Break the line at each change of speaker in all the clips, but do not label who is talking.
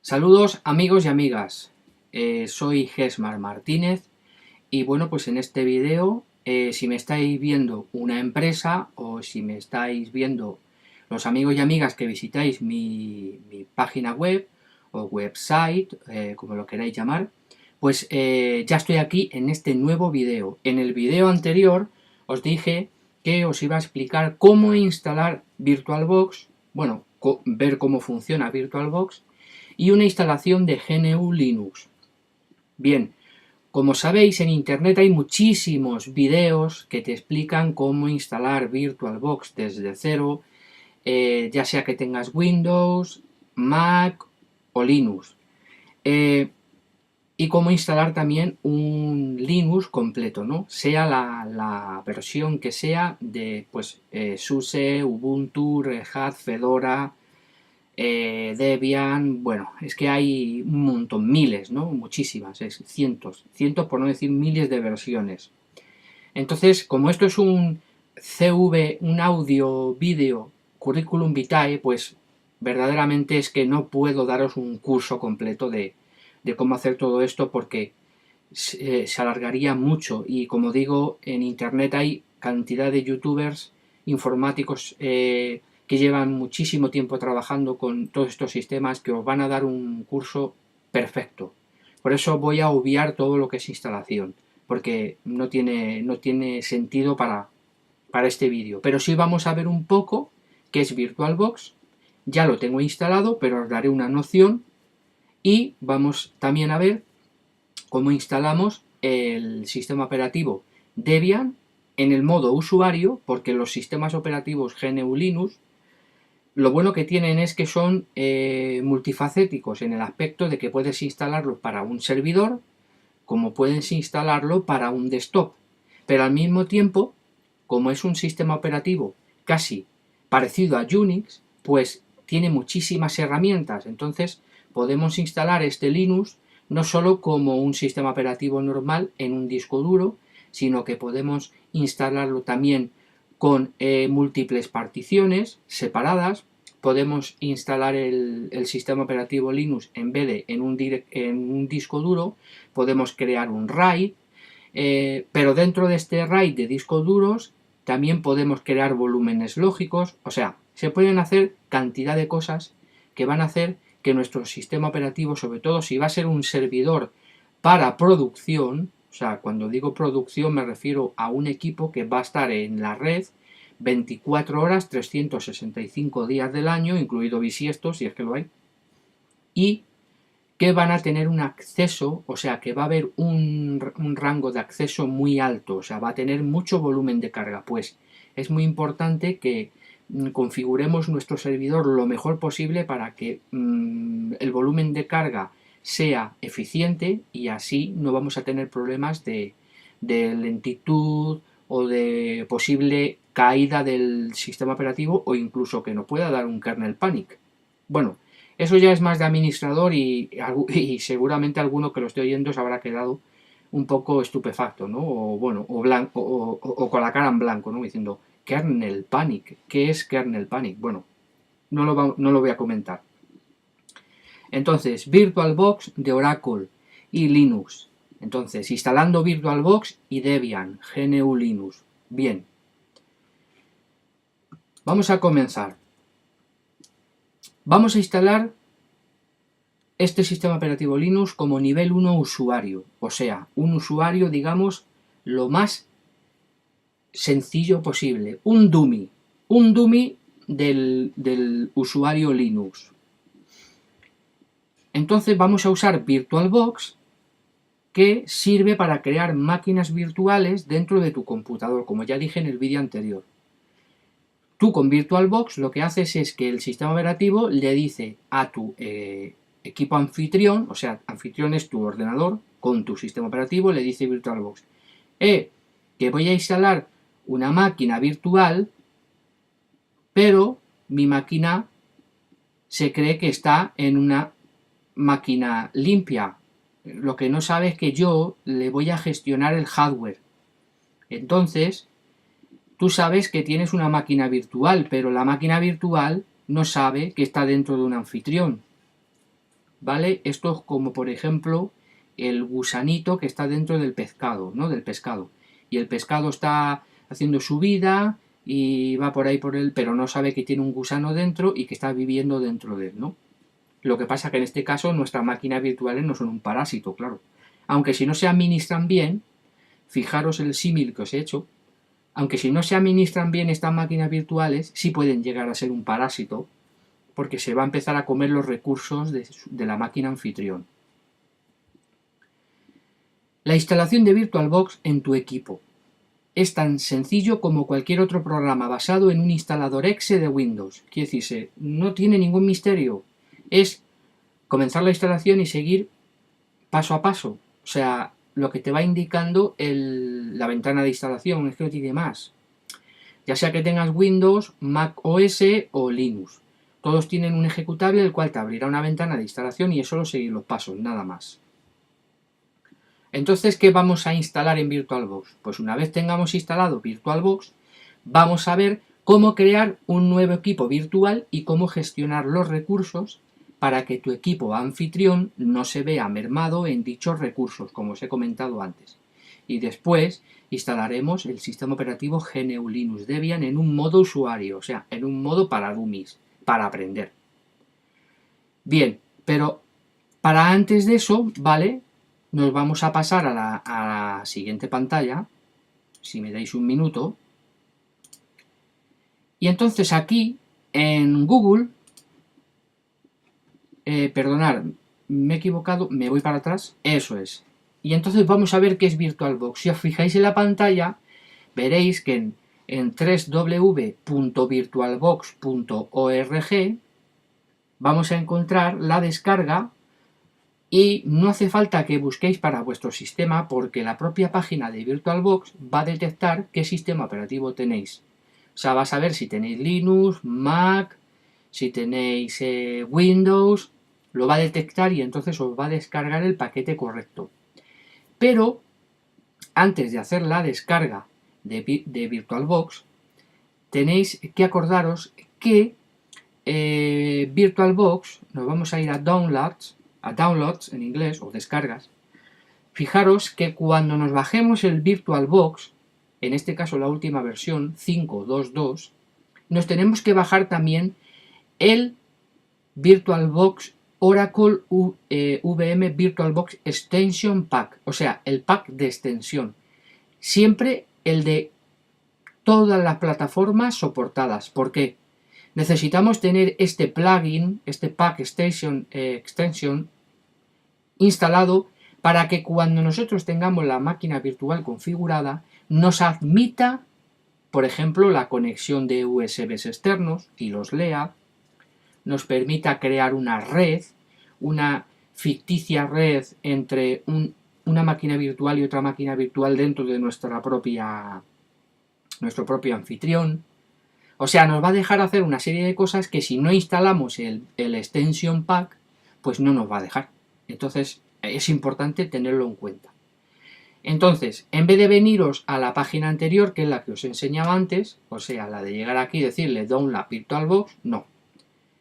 Saludos amigos y amigas, soy Gesmar Martínez y bueno, pues en este vídeo, si me estáis viendo una empresa o si me estáis viendo los amigos y amigas que visitáis mi página web o website, como lo queráis llamar, pues ya estoy aquí en este nuevo vídeo. En el vídeo anterior os dije que os iba a explicar cómo instalar VirtualBox, bueno, ver cómo funciona VirtualBox y una instalación de GNU Linux. Bien, como sabéis, en internet hay muchísimos vídeos que te explican cómo instalar VirtualBox desde cero, ya sea que tengas Windows, Mac o Linux. Y cómo instalar también un Linux completo, ¿no? Sea la versión que sea de pues, SUSE, Ubuntu, Red Hat, Fedora, Debian, bueno, es que hay un montón, miles, ¿no? Muchísimas, cientos por no decir miles de versiones. Entonces, como esto es un CV, un audio, vídeo, currículum vitae, pues verdaderamente es que no puedo daros un curso completo de cómo hacer todo esto porque se alargaría mucho y como digo, en internet hay cantidad de youtubers informáticos que llevan muchísimo tiempo trabajando con todos estos sistemas que os van a dar un curso perfecto. Por eso voy a obviar todo lo que es instalación, porque no tiene sentido para este vídeo. Pero sí vamos a ver un poco qué es VirtualBox. Ya lo tengo instalado, pero os daré una noción y vamos también a ver cómo instalamos el sistema operativo Debian en el modo usuario, porque los sistemas operativos GNU Linux lo bueno que tienen es que son multifacéticos en el aspecto de que puedes instalarlo para un servidor como puedes instalarlo para un desktop, pero al mismo tiempo, como es un sistema operativo casi parecido a Unix, pues tiene muchísimas herramientas, entonces podemos instalar este Linux no solo como un sistema operativo normal en un disco duro, sino que podemos instalarlo también con múltiples particiones separadas. Podemos instalar el sistema operativo Linux en vez de en un disco duro, podemos crear un RAID, pero dentro de este RAID de discos duros también podemos crear volúmenes lógicos, o sea, se pueden hacer cantidad de cosas que van a hacer que nuestro sistema operativo, sobre todo si va a ser un servidor para producción, o sea, cuando digo producción me refiero a un equipo que va a estar en la red 24 horas, 365 días del año, incluido bisiestos, si es que lo hay, y que van a tener un acceso, o sea, que va a haber un rango de acceso muy alto, o sea, va a tener mucho volumen de carga. Pues es muy importante que configuremos nuestro servidor lo mejor posible para que el volumen de carga sea eficiente y así no vamos a tener problemas de lentitud o de posible caída del sistema operativo o incluso que nos pueda dar un kernel panic. Bueno, eso ya es más de administrador y seguramente alguno que lo esté oyendo se habrá quedado un poco estupefacto, ¿no? O bueno, o, blanco, o con la cara en blanco, ¿no? Diciendo, kernel panic, ¿qué es kernel panic? Bueno, no lo voy a comentar. Entonces, VirtualBox de Oracle y Linux. Entonces, instalando VirtualBox y Debian, GNU Linux. Bien, vamos a comenzar. Vamos a instalar este sistema operativo Linux como nivel 1 usuario, o sea, un usuario, digamos, lo más sencillo posible, un dummy del usuario Linux. Entonces vamos a usar VirtualBox, que sirve para crear máquinas virtuales dentro de tu computador, como ya dije en el vídeo anterior. Tú con VirtualBox lo que haces es que el sistema operativo le dice a tu equipo anfitrión, o sea, anfitrión es tu ordenador con tu sistema operativo, le dice VirtualBox, que voy a instalar una máquina virtual, pero mi máquina se cree que está en una máquina limpia. Lo que no sabe es que yo le voy a gestionar el hardware. Entonces, tú sabes que tienes una máquina virtual, pero la máquina virtual no sabe que está dentro de un anfitrión. ¿vale? Esto es como, por ejemplo, el gusanito que está dentro del pescado, ¿no? Del pescado. Y el pescado está haciendo su vida y va por ahí por él, pero no sabe que tiene un gusano dentro y que está viviendo dentro de él, ¿no? Lo que pasa que en este caso nuestras máquinas virtuales no son un parásito, claro. Aunque si no se administran bien, fijaros el símil que os he hecho, aunque si no se administran bien estas máquinas virtuales, sí pueden llegar a ser un parásito, porque se va a empezar a comer los recursos de la máquina anfitrión. La instalación de VirtualBox en tu equipo es tan sencillo como cualquier otro programa basado en un instalador exe de Windows. Quiere decirse, no tiene ningún misterio. Es comenzar la instalación y seguir paso a paso. O sea, lo que te va indicando la ventana de instalación, es que no tiene más. Ya sea que tengas Windows, Mac OS o Linux. Todos tienen un ejecutable el cual te abrirá una ventana de instalación y es solo seguir los pasos, nada más. Entonces, ¿qué vamos a instalar en VirtualBox? Pues una vez tengamos instalado VirtualBox, vamos a ver cómo crear un nuevo equipo virtual y cómo gestionar los recursos para que tu equipo anfitrión no se vea mermado en dichos recursos, como os he comentado antes. Y después instalaremos el sistema operativo GNU Linux Debian en un modo usuario, o sea, en un modo para dummies, para aprender. Bien, pero para antes de eso, ¿vale? Nos vamos a pasar a la siguiente pantalla, si me dais un minuto. Y entonces aquí, en Google, perdonad, me he equivocado, me voy para atrás, eso es. Y entonces vamos a ver qué es VirtualBox. Si os fijáis en la pantalla, veréis que en www.virtualbox.org vamos a encontrar la descarga. Y no hace falta que busquéis para vuestro sistema porque la propia página de VirtualBox va a detectar qué sistema operativo tenéis. O sea, va a saber si tenéis Linux, Mac, si tenéis Windows, lo va a detectar y entonces os va a descargar el paquete correcto. Pero antes de hacer la descarga de VirtualBox, tenéis que acordaros que VirtualBox, nos vamos a ir a Downloads en inglés, o descargas. Fijaros que cuando nos bajemos el VirtualBox, en este caso la última versión 5.2.2, nos tenemos que bajar también el VirtualBox Oracle VM VirtualBox Extension Pack, o sea, el pack de extensión. Siempre el de todas las plataformas soportadas. ¿Por qué? Necesitamos tener este plugin, este pack extension instalado para que cuando nosotros tengamos la máquina virtual configurada nos admita, por ejemplo, la conexión de USBs externos y los lea, nos permita crear una red, una ficticia red entre una máquina virtual y otra máquina virtual dentro de nuestro propio anfitrión. O sea, nos va a dejar hacer una serie de cosas que si no instalamos el extension pack, pues no nos va a dejar. Entonces, es importante tenerlo en cuenta. Entonces, en vez de veniros a la página anterior, que es la que os enseñaba antes, o sea, la de llegar aquí y decirle Download VirtualBox, no.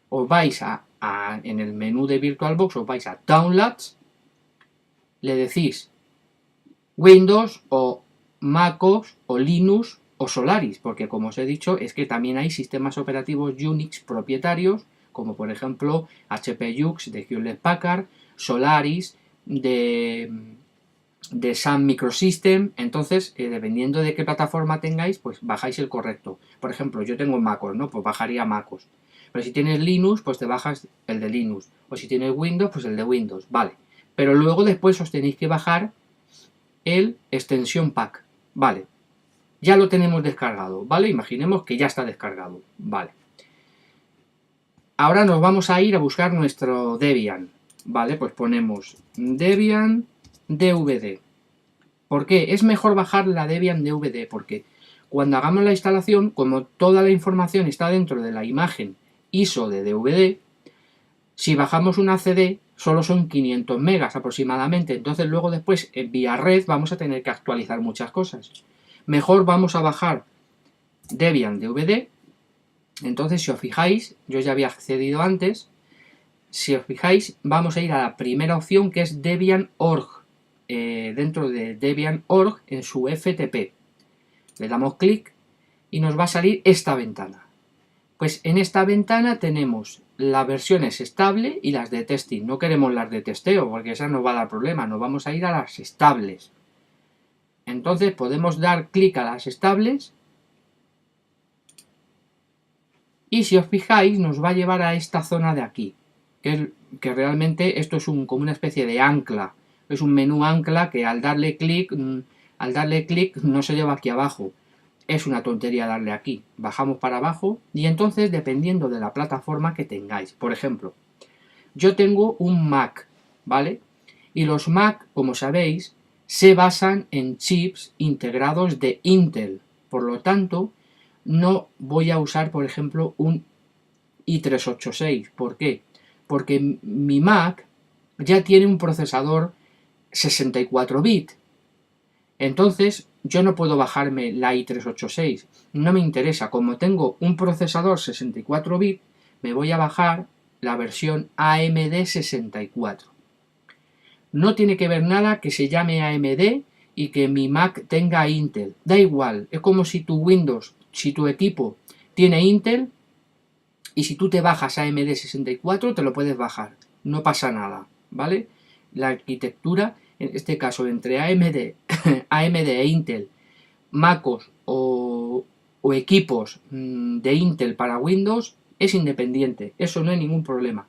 Os vais en el menú de VirtualBox, os vais a Downloads, le decís Windows o MacOS o Linux o Solaris, porque como os he dicho, es que también hay sistemas operativos Unix propietarios, como por ejemplo HP UX de Hewlett Packard, Solaris de Sun Microsystem. Entonces, dependiendo de qué plataforma tengáis, pues bajáis el correcto. Por ejemplo, yo tengo MacOS, ¿no? Pues bajaría MacOS. Pero si tienes Linux, pues te bajas el de Linux. O si tienes Windows, pues el de Windows. Vale. Pero luego después os tenéis que bajar el extension pack. Vale. Ya lo tenemos descargado, ¿vale? Imaginemos que ya está descargado, ¿vale? Ahora nos vamos a ir a buscar nuestro Debian, ¿vale? Pues ponemos Debian DVD. ¿Por qué? Es mejor bajar la Debian DVD porque cuando hagamos la instalación, como toda la información está dentro de la imagen ISO de DVD, si bajamos una CD solo son 500 megas aproximadamente, entonces luego después vía red vamos a tener que actualizar muchas cosas. Mejor vamos a bajar Debian DVD. Entonces, si os fijáis, yo ya había accedido antes, Si os fijáis, vamos a ir a la primera opción, que es Debian.org. Dentro de Debian.org, en su FTP. Le damos clic y nos va a salir esta ventana. Pues en esta ventana tenemos las versiones estable y las de testing. No queremos las de testeo porque esas nos va a dar problema. Nos vamos a ir a las estables. Entonces podemos dar clic a las estables y si os fijáis nos va a llevar a esta zona de aquí. Que realmente esto es como una especie de ancla. Es un menú ancla que al darle clic no se lleva aquí abajo. Es una tontería darle aquí. Bajamos para abajo y entonces dependiendo de la plataforma que tengáis. Por ejemplo, yo tengo un Mac, ¿vale? Y los Mac, como sabéis, se basan en chips integrados de Intel. Por lo tanto, no voy a usar, por ejemplo, un i386. ¿Por qué? Porque mi Mac ya tiene un procesador 64 bits. Entonces, yo no puedo bajarme la i386. No me interesa. Como tengo un procesador 64 bits, me voy a bajar la versión AMD 64. No tiene que ver nada que se llame AMD y que mi Mac tenga Intel. Da igual. Es como si tu Windows, si tu equipo tiene Intel y si tú te bajas AMD 64, te lo puedes bajar. No pasa nada, ¿vale? La arquitectura, en este caso, entre AMD, AMD e Intel, MacOS o equipos de Intel para Windows, es independiente. Eso no hay ningún problema.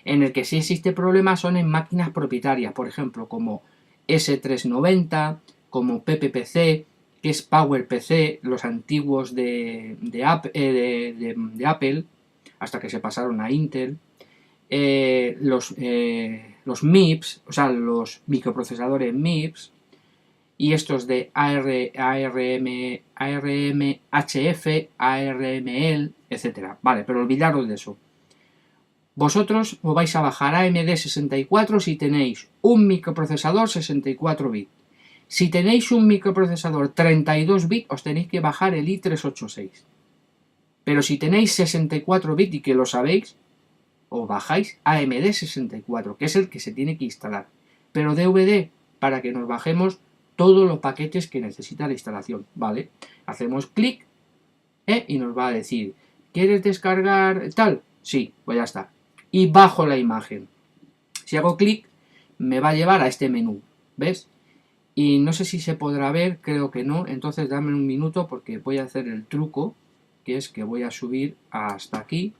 En el que sí existe problema son en máquinas propietarias, por ejemplo, como S390, como PPPC, que es PowerPC, los antiguos de Apple, hasta que se pasaron a Intel, los MIPS, o sea, los microprocesadores MIPS, y estos de ARMHF, ARML, etc. Vale, pero olvidaros de eso. Vosotros os vais a bajar AMD 64 si tenéis un microprocesador 64 bits. Si tenéis un microprocesador 32 bits, os tenéis que bajar el i386. Pero si tenéis 64 bits y que lo sabéis, os bajáis AMD 64, que es el que se tiene que instalar. Pero DVD, para que nos bajemos todos los paquetes que necesita la instalación, ¿vale? Hacemos clic y nos va a decir, ¿quieres descargar tal? Sí, pues ya está. Y bajo la imagen. Si hago clic, me va a llevar a este menú, ¿ves? Y no sé si se podrá ver, creo que no, entonces dame un minuto porque voy a hacer el truco, que es que voy a subir hasta aquí,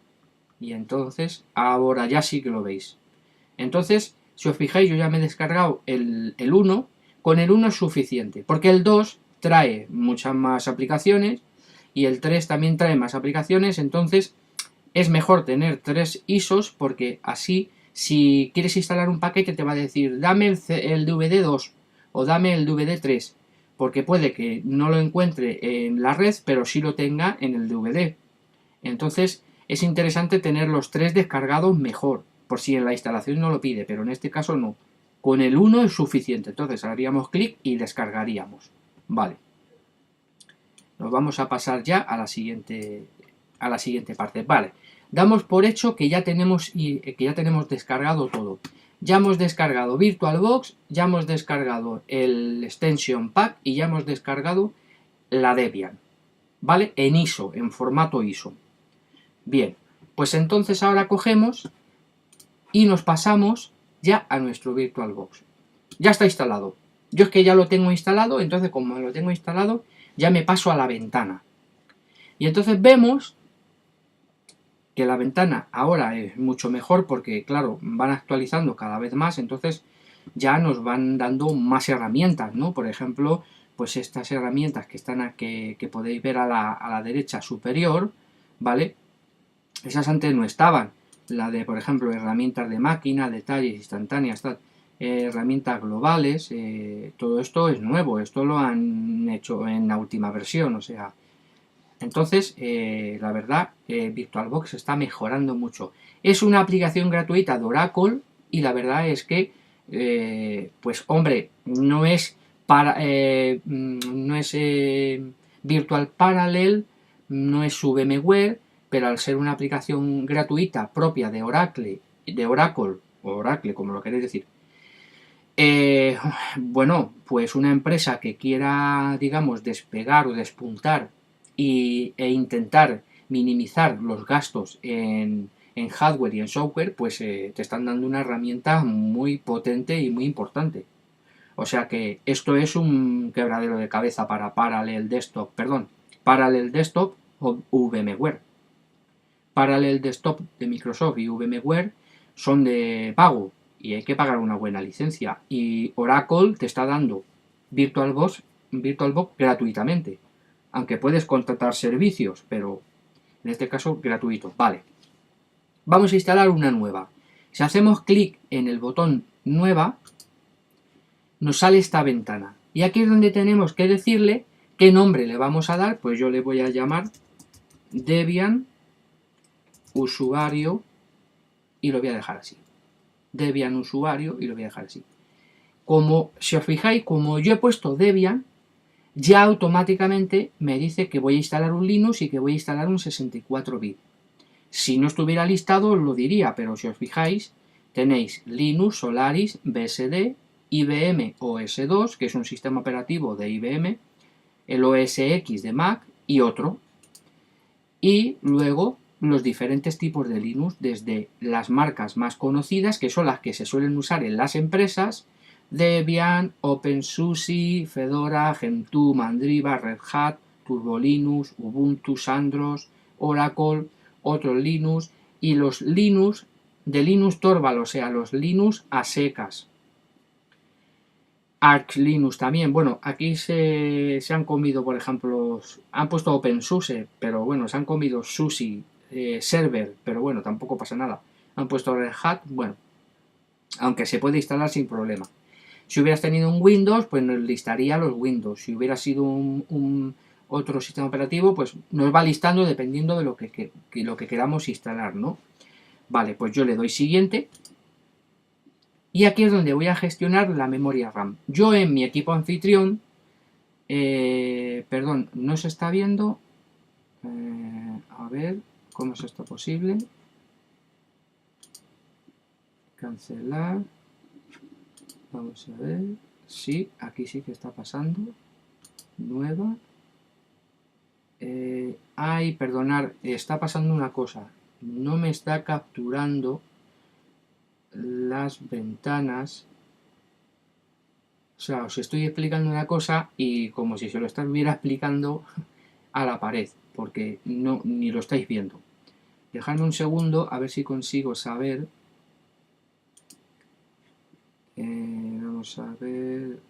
y entonces ahora ya sí que lo veis. Entonces, si os fijáis, yo ya me he descargado el 1, con el 1 es suficiente, porque el 2 trae muchas más aplicaciones, y el 3 también trae más aplicaciones, entonces es mejor tener 3 ISOs, porque así, si quieres instalar un paquete, te va a decir, dame el DVD 2, o dame el DVD 3, porque puede que no lo encuentre en la red, pero sí lo tenga en el DVD. Entonces, es interesante tener los 3 descargados mejor, por si en la instalación no lo pide, pero en este caso no. Con el 1 es suficiente, entonces haríamos clic y descargaríamos. Vale. Nos vamos a pasar ya a la siguiente parte. Vale. Damos por hecho que ya tenemos descargado todo. Ya hemos descargado VirtualBox, ya hemos descargado el Extension Pack y ya hemos descargado la Debian. ¿Vale? En ISO, en formato ISO. Bien, pues entonces ahora cogemos y nos pasamos ya a nuestro VirtualBox. Ya está instalado. Yo es que ya lo tengo instalado, entonces como lo tengo instalado, ya me paso a la ventana. Y entonces vemos que la ventana ahora es mucho mejor porque, claro, van actualizando cada vez más, entonces ya nos van dando más herramientas, ¿no? Por ejemplo, pues estas herramientas que están aquí, que podéis ver a la derecha superior, ¿vale? Esas antes no estaban. La de, por ejemplo, herramientas de máquina, detalles instantáneas, herramientas globales, todo esto es nuevo, esto lo han hecho en la última versión, o sea. Entonces, la verdad, VirtualBox está mejorando mucho. Es una aplicación gratuita de Oracle y la verdad es que, pues hombre, no es Virtual Parallel, no es VMware, pero al ser una aplicación gratuita propia de Oracle de Oracle, o Oracle, como lo queréis decir. Bueno, pues una empresa que quiera, digamos, despegar o despuntar e intentar minimizar los gastos en hardware y en software, pues te están dando una herramienta muy potente y muy importante. O sea que esto es un quebradero de cabeza para Parallel Desktop, perdón, Parallel Desktop o VMware. Parallel Desktop de Microsoft y VMware son de pago y hay que pagar una buena licencia. Y Oracle te está dando VirtualBox gratuitamente. Aunque puedes contratar servicios, pero en este caso gratuito. Vale. Vamos a instalar una nueva. Si hacemos clic en el botón nueva, nos sale esta ventana. Y aquí es donde tenemos que decirle qué nombre le vamos a dar. Pues yo le voy a llamar Debian usuario y lo voy a dejar así. Debian usuario y lo voy a dejar así. Como, si os fijáis, como yo he puesto Debian, ya automáticamente me dice que voy a instalar un Linux y que voy a instalar un 64 bit. Si no estuviera listado os lo diría, pero si os fijáis, tenéis Linux, Solaris, BSD, IBM OS 2, que es un sistema operativo de IBM, el OS X de Mac y otro. Y luego los diferentes tipos de Linux, desde las marcas más conocidas, que son las que se suelen usar en las empresas, Debian, OpenSUSE, Fedora, Gentoo, Mandriva, Red Hat, Turbo Linux, Ubuntu, Sandros, Oracle, otros Linux, y los Linux de Linux Torvald, o sea, los Linux a secas. Arch Linux también, bueno, aquí se han comido, por ejemplo, han puesto OpenSUSE, pero bueno, se han comido SUSE, Server, pero bueno, tampoco pasa nada. Han puesto Red Hat, bueno, aunque se puede instalar sin problema. Si hubieras tenido un Windows, pues nos listaría los Windows. Si hubiera sido un otro sistema operativo, pues nos va listando dependiendo de lo que queramos instalar, ¿no? Vale, pues yo le doy siguiente. Y aquí es donde voy a gestionar la memoria RAM. Yo en mi equipo anfitrión, perdón, no se está viendo. A ver, ¿cómo es esto posible? Cancelar. Vamos a ver. Sí, aquí sí que está pasando. Nueva. Ay, perdonar, está pasando una cosa. No me está capturando las ventanas. O sea, os estoy explicando una cosa y como si se lo estuviera explicando a la pared, porque no, ni lo estáis viendo. Dejadme un segundo a ver si consigo saber. Vamos a ver.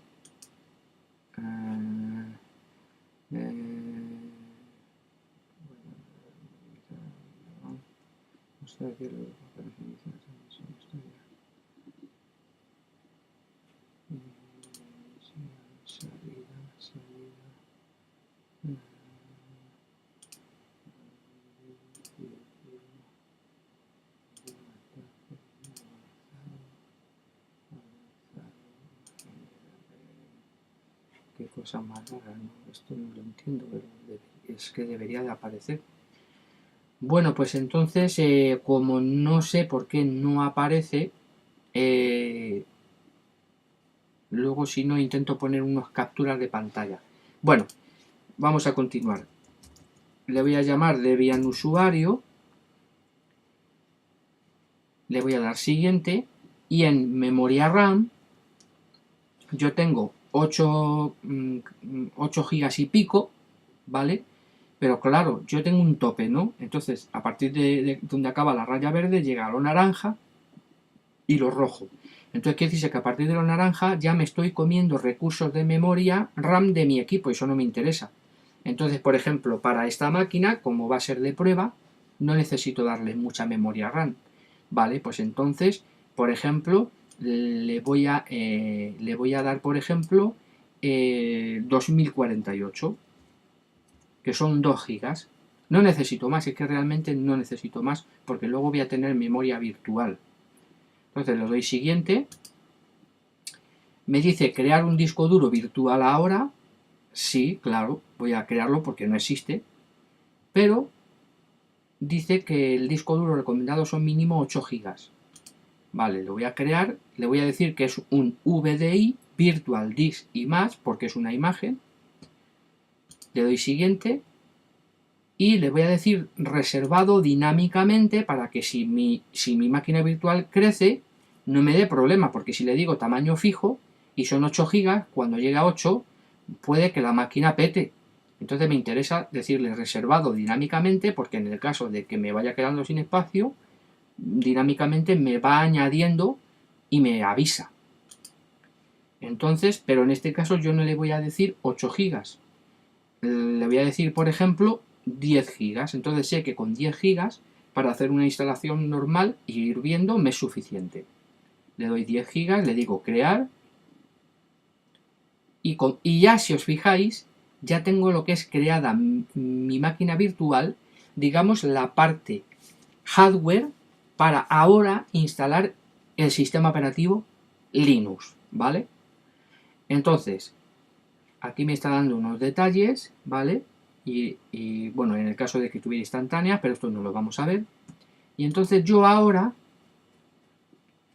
Qué cosa más rara, ¿no? Esto no lo entiendo, pero es que debería de aparecer. Bueno, pues entonces, como no sé por qué no aparece, luego si no intento poner unas capturas de pantalla. Bueno, vamos a continuar. Le voy a llamar Debian usuario. Le voy a dar siguiente. Y en memoria RAM yo tengo 8 gigas y pico, ¿vale? Pero claro, yo tengo un tope, ¿no? Entonces, a partir de donde acaba la raya verde, llega lo naranja y lo rojo. Entonces, quiere decirse que a partir de lo naranja ya me estoy comiendo recursos de memoria RAM de mi equipo y eso no me interesa. Entonces, por ejemplo, para esta máquina, como va a ser de prueba, no necesito darle mucha memoria RAM. Vale, pues entonces, por ejemplo, le voy a dar, por ejemplo, 2048, que son 2 gigas. No necesito más, es que realmente no necesito más, porque luego voy a tener memoria virtual. Entonces le doy siguiente. Me dice crear un disco duro virtual ahora. Sí, claro, voy a crearlo porque no existe. Pero dice que el disco duro recomendado son mínimo 8 gigas. Vale, lo voy a crear, le voy a decir que es un VDI, Virtual Disk Image, porque es una imagen. Le doy siguiente y le voy a decir reservado dinámicamente para que si mi máquina virtual crece no me dé problema, porque si le digo tamaño fijo y son 8 GB, cuando llegue a 8 puede que la máquina pete. Entonces me interesa decirle reservado dinámicamente, porque en el caso de que me vaya quedando sin espacio, dinámicamente me va añadiendo y me avisa. Entonces, pero en este caso yo no le voy a decir 8 GB. Le voy a decir, por ejemplo, 10 GB. Entonces sé que con 10 GB para hacer una instalación normal y ir viendo me es suficiente. Le doy 10 GB, le digo crear y ya si os fijáis ya tengo lo que es creada mi máquina virtual, digamos la parte hardware para ahora instalar el sistema operativo Linux, ¿vale? Entonces, aquí me está dando unos detalles, ¿vale? Y bueno, en el caso de que tuviera instantánea, pero esto no lo vamos a ver. Y entonces yo ahora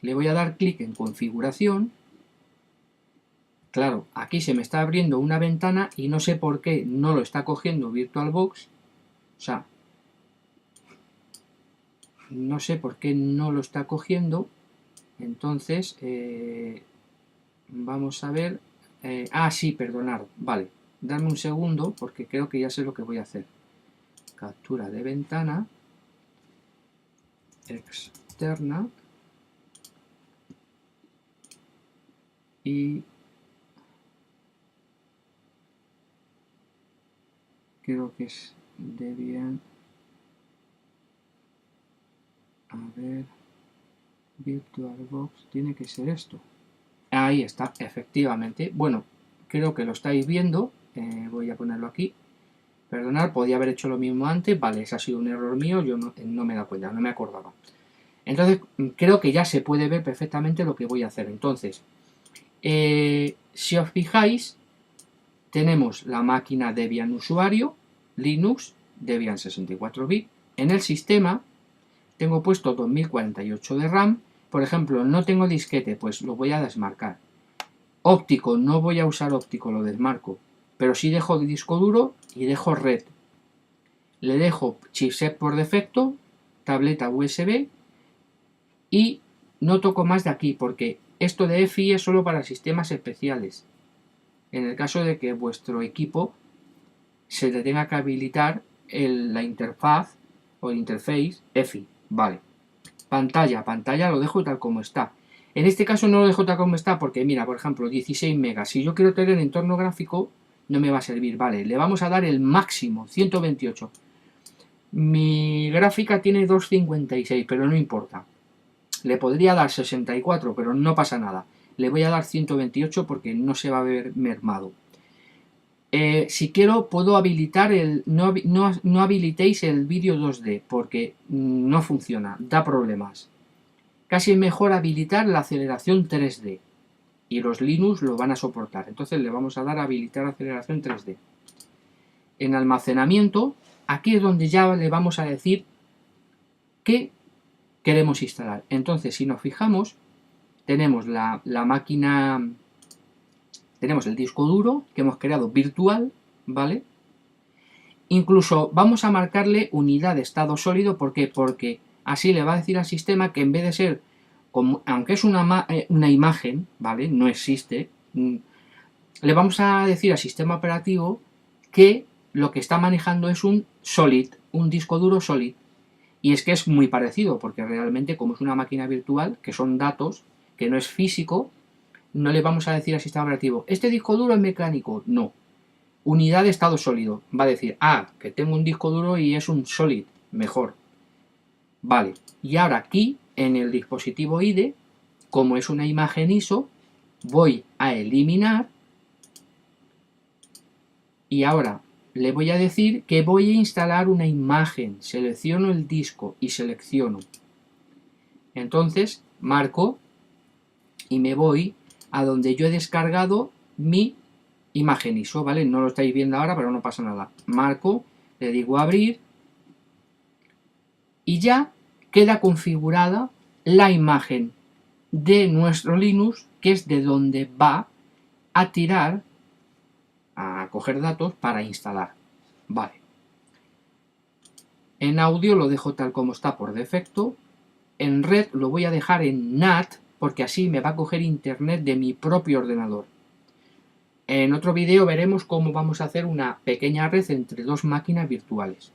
le voy a dar clic en configuración. Claro, aquí se me está abriendo una ventana y no sé por qué no lo está cogiendo VirtualBox. O sea, no sé por qué no lo está cogiendo. Entonces, vamos a ver. Sí, perdonad. Vale, dame un segundo porque creo que ya sé lo que voy a hacer. Captura de ventana. Externa. Y creo que es Debian. A ver, VirtualBox, tiene que ser esto. Ahí está, efectivamente. Bueno, creo que lo estáis viendo. Voy a ponerlo aquí. Perdonad, podía haber hecho lo mismo antes. Vale, ese ha sido un error mío. Yo no me da cuenta, no me acordaba. Entonces, creo que ya se puede ver perfectamente lo que voy a hacer. Entonces, si os fijáis, tenemos la máquina Debian usuario, Linux, Debian 64 bits. En el sistema tengo puesto 2048 de RAM. Por ejemplo, no tengo disquete, pues lo voy a desmarcar. Óptico, no voy a usar óptico, lo desmarco. Pero sí dejo disco duro y dejo red. Le dejo chipset por defecto, tableta USB y no toco más de aquí porque esto de EFI es solo para sistemas especiales. En el caso de que vuestro equipo se le tenga que habilitar la interfaz o el interface EFI. Vale. Pantalla lo dejo tal como está. En este caso no lo dejo tal como está porque, mira, por ejemplo, 16 megas. Si yo quiero tener entorno gráfico, no me va a servir. Vale, le vamos a dar el máximo, 128. Mi gráfica tiene 256, pero no importa. Le podría dar 64, pero no pasa nada. Le voy a dar 128 porque no se va a ver mermado. Si quiero puedo habilitar no habilitéis el vídeo 2D porque no funciona, da problemas. Casi es mejor habilitar la aceleración 3D y los Linux lo van a soportar. Entonces le vamos a dar a habilitar aceleración 3D. En almacenamiento, aquí es donde ya le vamos a decir qué queremos instalar. Entonces, si nos fijamos, tenemos la máquina, tenemos el disco duro que hemos creado virtual, ¿vale? Incluso vamos a marcarle unidad de estado sólido. ¿Por qué? Porque así le va a decir al sistema que en vez de ser, aunque es una imagen, ¿vale? No existe, le vamos a decir al sistema operativo que lo que está manejando es un solid, un disco duro solid. Y es que es muy parecido, porque realmente como es una máquina virtual, que son datos, que no es físico, no le vamos a decir al sistema operativo, este disco duro es mecánico, no. Unidad de estado sólido, va a decir, que tengo un disco duro y es un solid, mejor. Vale, y ahora aquí, en el dispositivo IDE, como es una imagen ISO, voy a eliminar y ahora le voy a decir que voy a instalar una imagen. Selecciono el disco y selecciono. Entonces marco y me voy a donde yo he descargado mi imagen ISO, ¿vale? No lo estáis viendo ahora, pero no pasa nada. Marco, le digo abrir y ya queda configurada la imagen de nuestro Linux, que es de donde va a tirar, a coger datos para instalar. Vale. En audio lo dejo tal como está por defecto. En red lo voy a dejar en NAT, porque así me va a coger internet de mi propio ordenador. En otro vídeo veremos cómo vamos a hacer una pequeña red entre dos máquinas virtuales.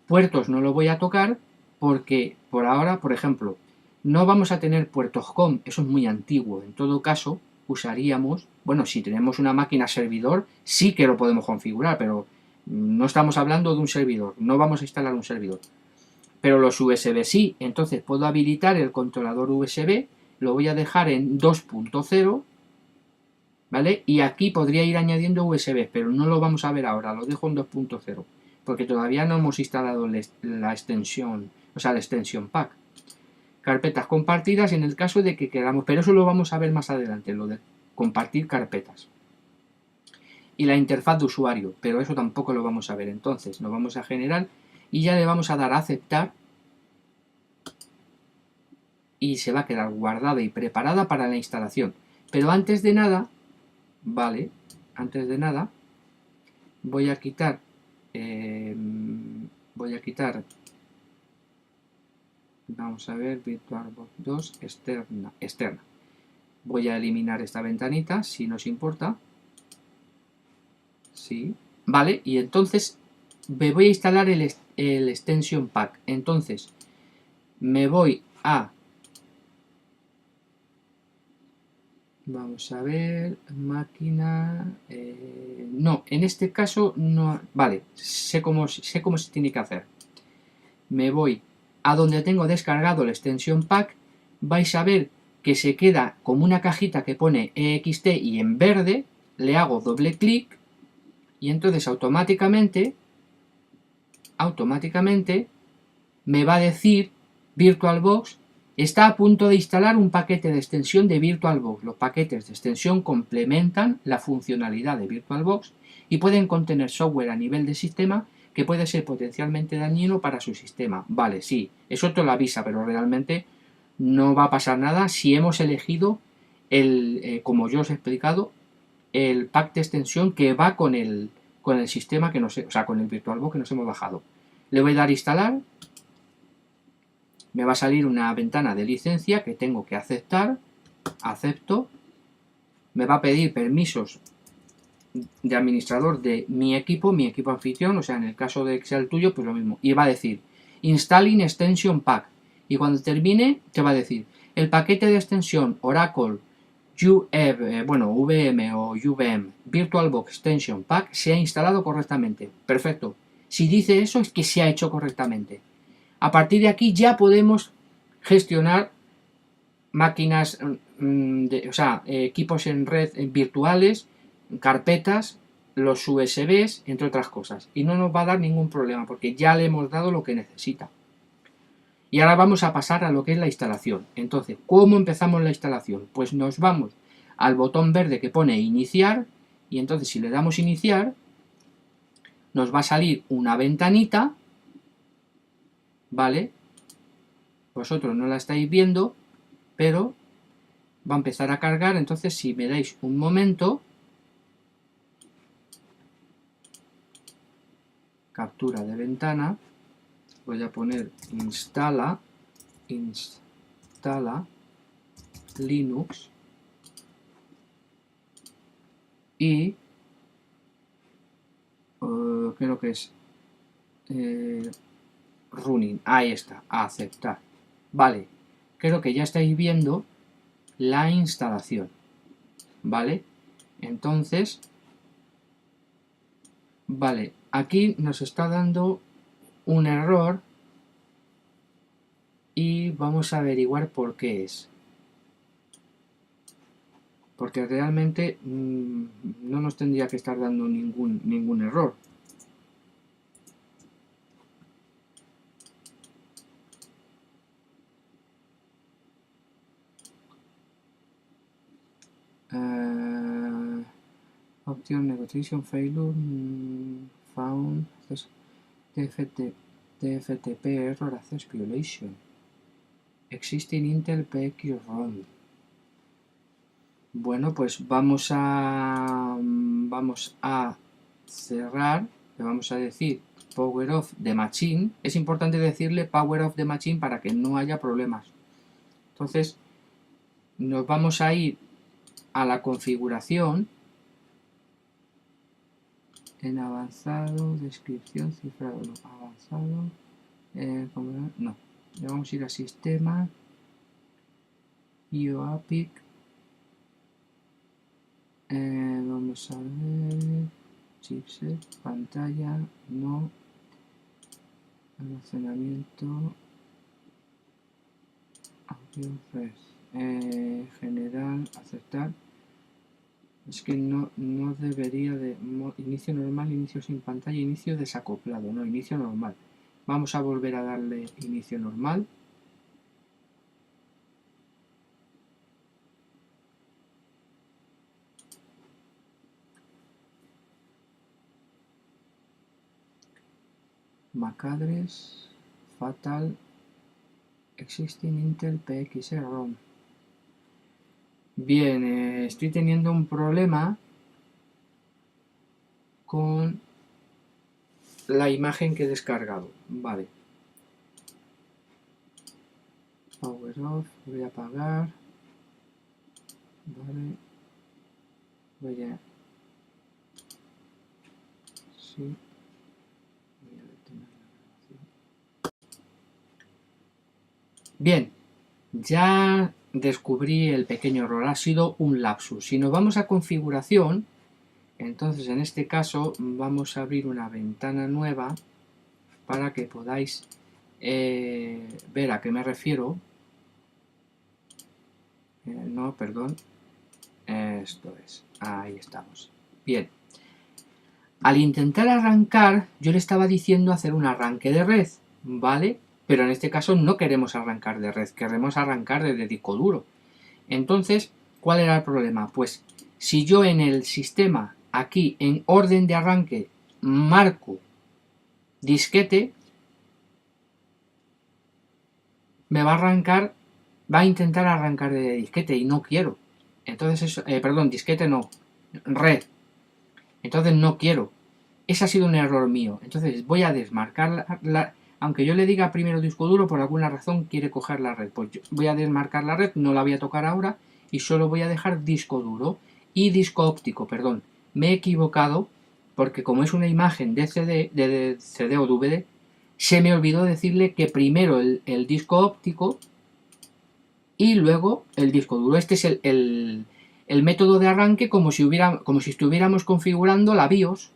Puertos no lo voy a tocar porque por ahora, por ejemplo, no vamos a tener puertos COM, eso es muy antiguo. En todo caso, usaríamos, bueno, si tenemos una máquina servidor, sí que lo podemos configurar, pero no estamos hablando de un servidor, no vamos a instalar un servidor. Pero los USB sí, entonces puedo habilitar el controlador USB, lo voy a dejar en 2.0, ¿vale? Y aquí podría ir añadiendo USB, pero no lo vamos a ver ahora, lo dejo en 2.0, porque todavía no hemos instalado la extensión, o sea, la extensión pack. Carpetas compartidas en el caso de que queramos, pero eso lo vamos a ver más adelante, lo de compartir carpetas. Y la interfaz de usuario, pero eso tampoco lo vamos a ver. Entonces, nos vamos a generar y ya le vamos a dar a aceptar y se va a quedar guardada y preparada para la instalación. Pero antes de nada, vale, antes de nada, voy a quitar, vamos a ver, VirtualBox 2 externa. Voy a eliminar esta ventanita, si nos importa. Sí, vale, y entonces me voy a instalar el extension pack. Entonces, me voy a... Vamos a ver, máquina... no, en este caso no... Vale, sé cómo se tiene que hacer. Me voy a donde tengo descargado el extension pack. Vais a ver que se queda como una cajita que pone ext y en verde. Le hago doble clic y entonces automáticamente me va a decir VirtualBox está a punto de instalar un paquete de extensión de VirtualBox. Los paquetes de extensión complementan la funcionalidad de VirtualBox y pueden contener software a nivel de sistema que puede ser potencialmente dañino para su sistema. Vale, sí, eso te lo avisa, pero realmente no va a pasar nada si hemos elegido, como yo os he explicado, el pack de extensión que va con el sistema que o sea, con el VirtualBox que nos hemos bajado. Le voy a dar a instalar. Me va a salir una ventana de licencia que tengo que aceptar. Acepto. Me va a pedir permisos de administrador de mi equipo anfitrión, o sea, en el caso de que sea el tuyo, pues lo mismo. Y va a decir Installing Extension Pack. Y cuando termine, te va a decir el paquete de extensión Oracle VM o UVM VirtualBox Extension Pack se ha instalado correctamente. Perfecto. Si dice eso, es que se ha hecho correctamente. A partir de aquí ya podemos gestionar máquinas, o sea, equipos en red virtuales, carpetas, los USBs, entre otras cosas. Y no nos va a dar ningún problema porque ya le hemos dado lo que necesita. Y ahora vamos a pasar a lo que es la instalación. Entonces, ¿cómo empezamos la instalación? Pues nos vamos al botón verde que pone iniciar y entonces si le damos iniciar nos va a salir una ventanita, ¿vale? Vosotros no la estáis viendo, pero va a empezar a cargar. Entonces si me dais un momento, captura de ventana, voy a poner instala Linux y creo que es running, ahí está, aceptar. Vale, creo que ya estáis viendo la instalación, ¿vale? Entonces, vale, aquí nos está dando un error y vamos a averiguar por qué es. Porque realmente no nos tendría que estar dando ningún error. Option negotiation failure found TFTP error access violation. Existing Intel PX ROM. Bueno, pues vamos a cerrar, le vamos a decir Power Off the Machine. Es importante decirle Power Off the Machine para que no haya problemas. Entonces, nos vamos a ir a la configuración, en avanzado, descripción, cifrado, no, avanzado, no, le vamos a ir a sistema, IO APIC, vamos a ver, chipset, pantalla, no, almacenamiento, audio, res, general, aceptar. Es que no debería de... Inicio normal, inicio sin pantalla, inicio desacoplado, no, inicio normal. Vamos a volver a darle inicio normal. MAC address, fatal, existing Intel PX ROM. Bien, estoy teniendo un problema con la imagen que he descargado. Vale. Power off, voy a apagar. Vale. Voy a... Sí. Voy a detener la grabación. Bien. Ya descubrí el pequeño error, ha sido un lapsus. Si nos vamos a configuración, entonces en este caso vamos a abrir una ventana nueva para que podáis ver a qué me refiero. No, perdón. Esto es. Ahí estamos. Bien. Al intentar arrancar, yo le estaba diciendo hacer un arranque de red, ¿vale? Pero en este caso no queremos arrancar de red, queremos arrancar desde disco duro. Entonces, ¿cuál era el problema? Pues si yo en el sistema, aquí en orden de arranque, marco disquete, me va a arrancar, va a intentar arrancar de disquete y no quiero. Entonces, eso, perdón, disquete no, red. Entonces no quiero. Ese ha sido un error mío. Entonces voy a desmarcar aunque yo le diga primero disco duro, por alguna razón quiere coger la red. Pues yo voy a desmarcar la red, no la voy a tocar ahora y solo voy a dejar disco duro y disco óptico, perdón. Me he equivocado porque como es una imagen de CD, de CD o DVD, se me olvidó decirle que primero el disco óptico y luego el disco duro. Este es el método de arranque como si estuviéramos configurando la BIOS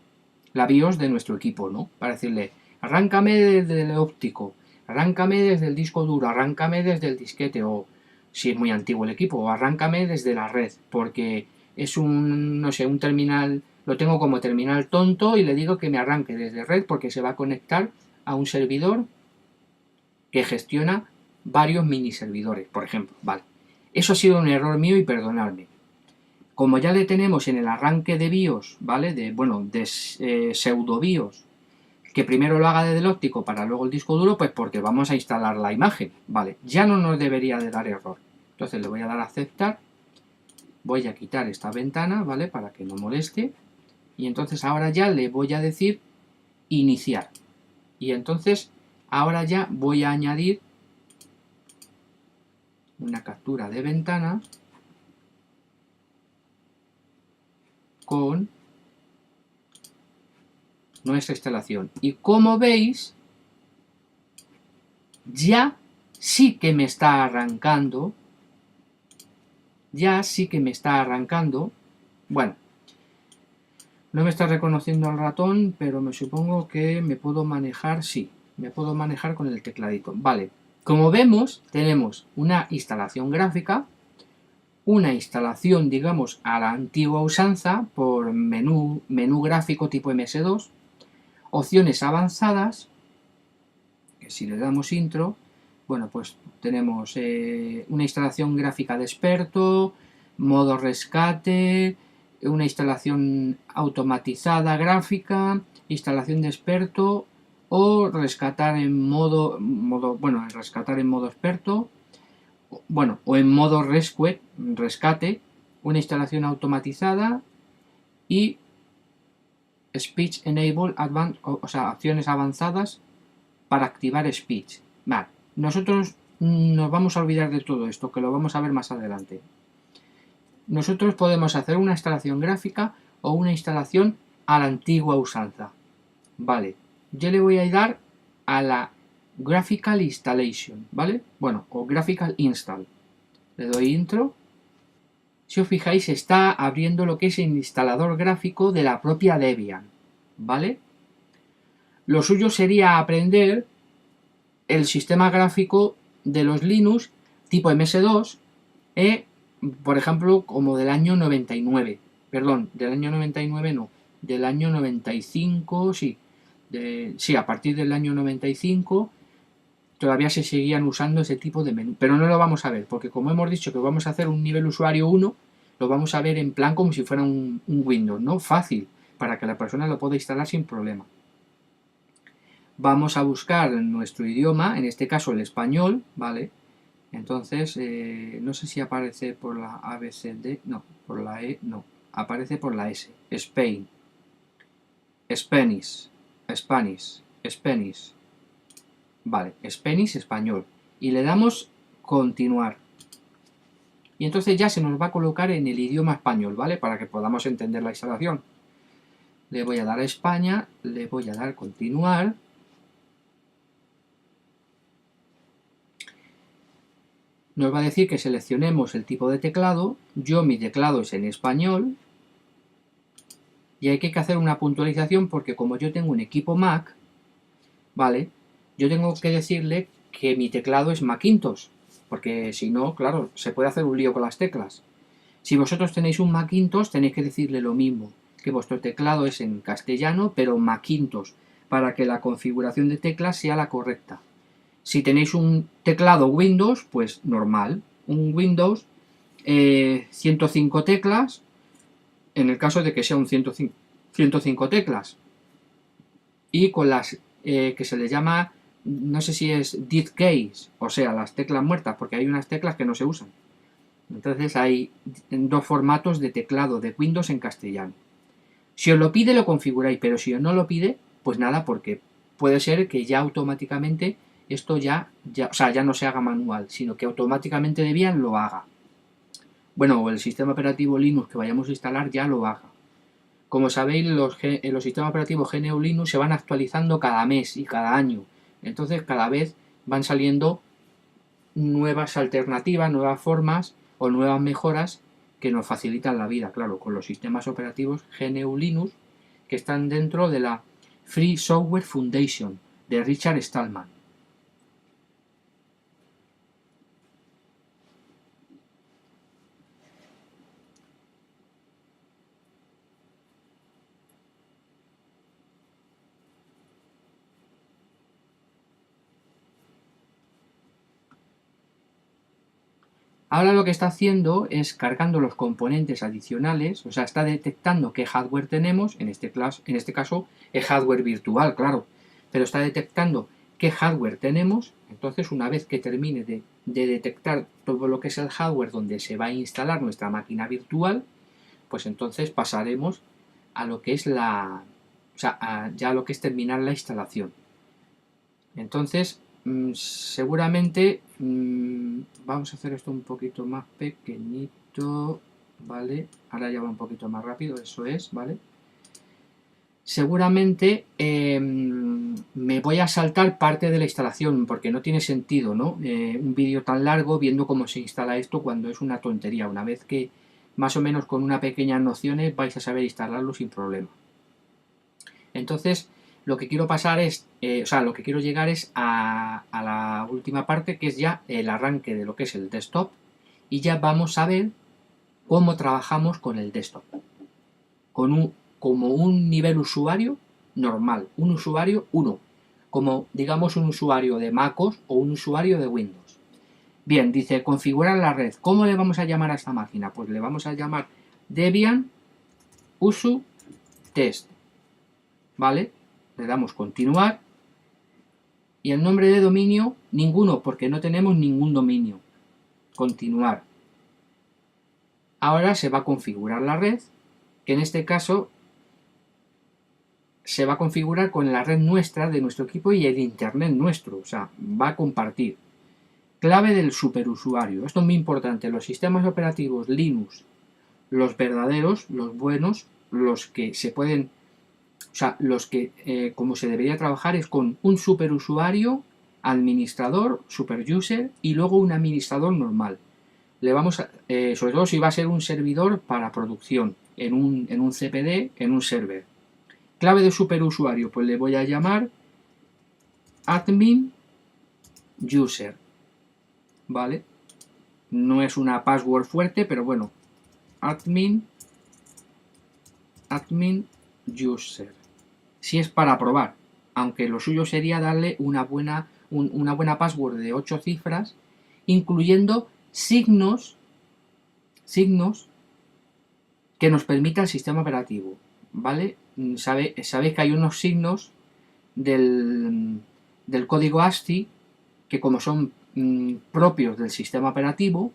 de nuestro equipo, ¿no? Para decirle, arráncame desde el óptico, arráncame desde el disco duro, arráncame desde el disquete, o si es muy antiguo el equipo, o arráncame desde la red, porque es no sé, un terminal, lo tengo como terminal tonto y le digo que me arranque desde red porque se va a conectar a un servidor que gestiona varios mini servidores, por ejemplo, vale. Eso ha sido un error mío y perdonadme. Como ya le tenemos en el arranque de BIOS, ¿vale? De pseudo BIOS, que primero lo haga desde el óptico para luego el disco duro, pues porque vamos a instalar la imagen, ¿vale? Ya no nos debería de dar error. Entonces le voy a dar a aceptar, voy a quitar esta ventana, ¿vale? Para que no moleste. Y entonces ahora ya le voy a decir iniciar. Y entonces ahora ya voy a añadir una captura de ventana con nuestra instalación. Y como veis, ya sí que me está arrancando. Ya sí que me está arrancando. Bueno, no me está reconociendo el ratón, pero me supongo que me puedo manejar, sí, me puedo manejar con el tecladito. Vale, como vemos, tenemos una instalación gráfica, una instalación, digamos, a la antigua usanza por menú gráfico tipo MS2, opciones avanzadas, que si le damos intro, bueno, pues tenemos una instalación gráfica de experto, modo rescate, una instalación automatizada gráfica, instalación de experto o rescatar en modo experto, bueno, o en modo rescate, una instalación automatizada y Speech Enable Advanced, o sea, acciones avanzadas para activar Speech. Vale, nosotros nos vamos a olvidar de todo esto, que lo vamos a ver más adelante. Nosotros podemos hacer una instalación gráfica o una instalación a la antigua usanza. Vale, yo le voy a dar a la Graphical Installation, ¿vale? Bueno, o Graphical Install. Le doy intro. Si os fijáis, está abriendo lo que es el instalador gráfico de la propia Debian, ¿vale? Lo suyo sería aprender el sistema gráfico de los Linux tipo MS2, por ejemplo, como del año 99. Perdón, del año 99 no, del año 95, sí. Sí, a partir del año 95 todavía se seguían usando ese tipo de menú. Pero no lo vamos a ver, porque como hemos dicho que vamos a hacer un nivel usuario 1, lo vamos a ver en plan como si fuera un Windows, ¿no? Fácil, para que la persona lo pueda instalar sin problema. Vamos a buscar nuestro idioma, en este caso el español, ¿vale? Entonces, no sé si aparece por la ABCD, no, por la E, no, aparece por la S, Spain, Spanish, Spanish, Spanish, vale, Spanish, español, y le damos continuar. Y entonces ya se nos va a colocar en el idioma español, ¿vale? Para que podamos entender la instalación. Le voy a dar a España, le voy a dar continuar. Nos va a decir que seleccionemos el tipo de teclado. Yo mi teclado es en español. Y hay que hacer una puntualización porque como yo tengo un equipo Mac, ¿vale? Yo tengo que decirle que mi teclado es Macintosh. Porque si no, claro, se puede hacer un lío con las teclas. Si vosotros tenéis un Macintosh, tenéis que decirle lo mismo, que vuestro teclado es en castellano, pero Macintosh, para que la configuración de teclas sea la correcta. Si tenéis un teclado Windows, pues normal. Un Windows, 105 teclas, en el caso de que sea un 105 teclas. Y con las que se les llama, no sé si es dead keys, o sea, las teclas muertas, porque hay unas teclas que no se usan. Entonces hay dos formatos de teclado de Windows en castellano. Si os lo pide, lo configuráis, pero si os no lo pide, pues nada, porque puede ser que ya automáticamente esto ya no se haga manual, sino que automáticamente Debian lo haga. Bueno, o el sistema operativo Linux que vayamos a instalar ya lo haga. Como sabéis, los sistemas operativos GNU Linux se van actualizando cada mes y cada año. Entonces cada vez van saliendo nuevas alternativas, nuevas formas o nuevas mejoras que nos facilitan la vida, claro, con los sistemas operativos GNU Linux que están dentro de la Free Software Foundation de Richard Stallman. Ahora lo que está haciendo es cargando los componentes adicionales, o sea, está detectando qué hardware tenemos, en este caso es hardware virtual, claro, pero está detectando qué hardware tenemos. Entonces, una vez que termine de detectar todo lo que es el hardware donde se va a instalar nuestra máquina virtual, pues entonces pasaremos a lo que es ya a lo que es terminar la instalación. Entonces, seguramente vamos a hacer esto un poquito más pequeñito, ¿vale? Ahora ya va un poquito más rápido, eso es, ¿vale? Seguramente me voy a saltar parte de la instalación porque no tiene sentido, ¿no? Un vídeo tan largo viendo cómo se instala esto cuando es una tontería. Una vez que más o menos con unas pequeñas nociones vais a saber instalarlo sin problema. Entonces, lo que quiero pasar es, lo que quiero llegar es a la última parte, que es ya el arranque de lo que es el desktop, y ya vamos a ver cómo trabajamos con el desktop. Como un nivel usuario normal, un usuario 1, como digamos un usuario de MacOS o un usuario de Windows. Bien, dice configurar la red. ¿Cómo le vamos a llamar a esta máquina? Pues le vamos a llamar Debian usu test. ¿Vale? Le damos continuar. Y el nombre de dominio, ninguno, porque no tenemos ningún dominio. continuar. Ahora se va a configurar la red, que en este caso se va a configurar con la red nuestra de nuestro equipo y el internet nuestro, o sea, va a compartir. Clave del superusuario. Esto es muy importante. Los sistemas operativos Linux, los verdaderos, los buenos, los que se pueden, o sea, los que como se debería trabajar es con un superusuario, administrador, superuser y luego un administrador normal. Le vamos a, sobre todo si va a ser un servidor para producción en un CPD, en un server. Clave de superusuario, pues le voy a llamar admin user, ¿vale? No es una password fuerte, pero bueno, admin user. Si es para probar, aunque lo suyo sería darle una buena password de 8 cifras, incluyendo signos que nos permita el sistema operativo, ¿vale? Sabéis que hay unos signos del código ASCII que, como son propios del sistema operativo,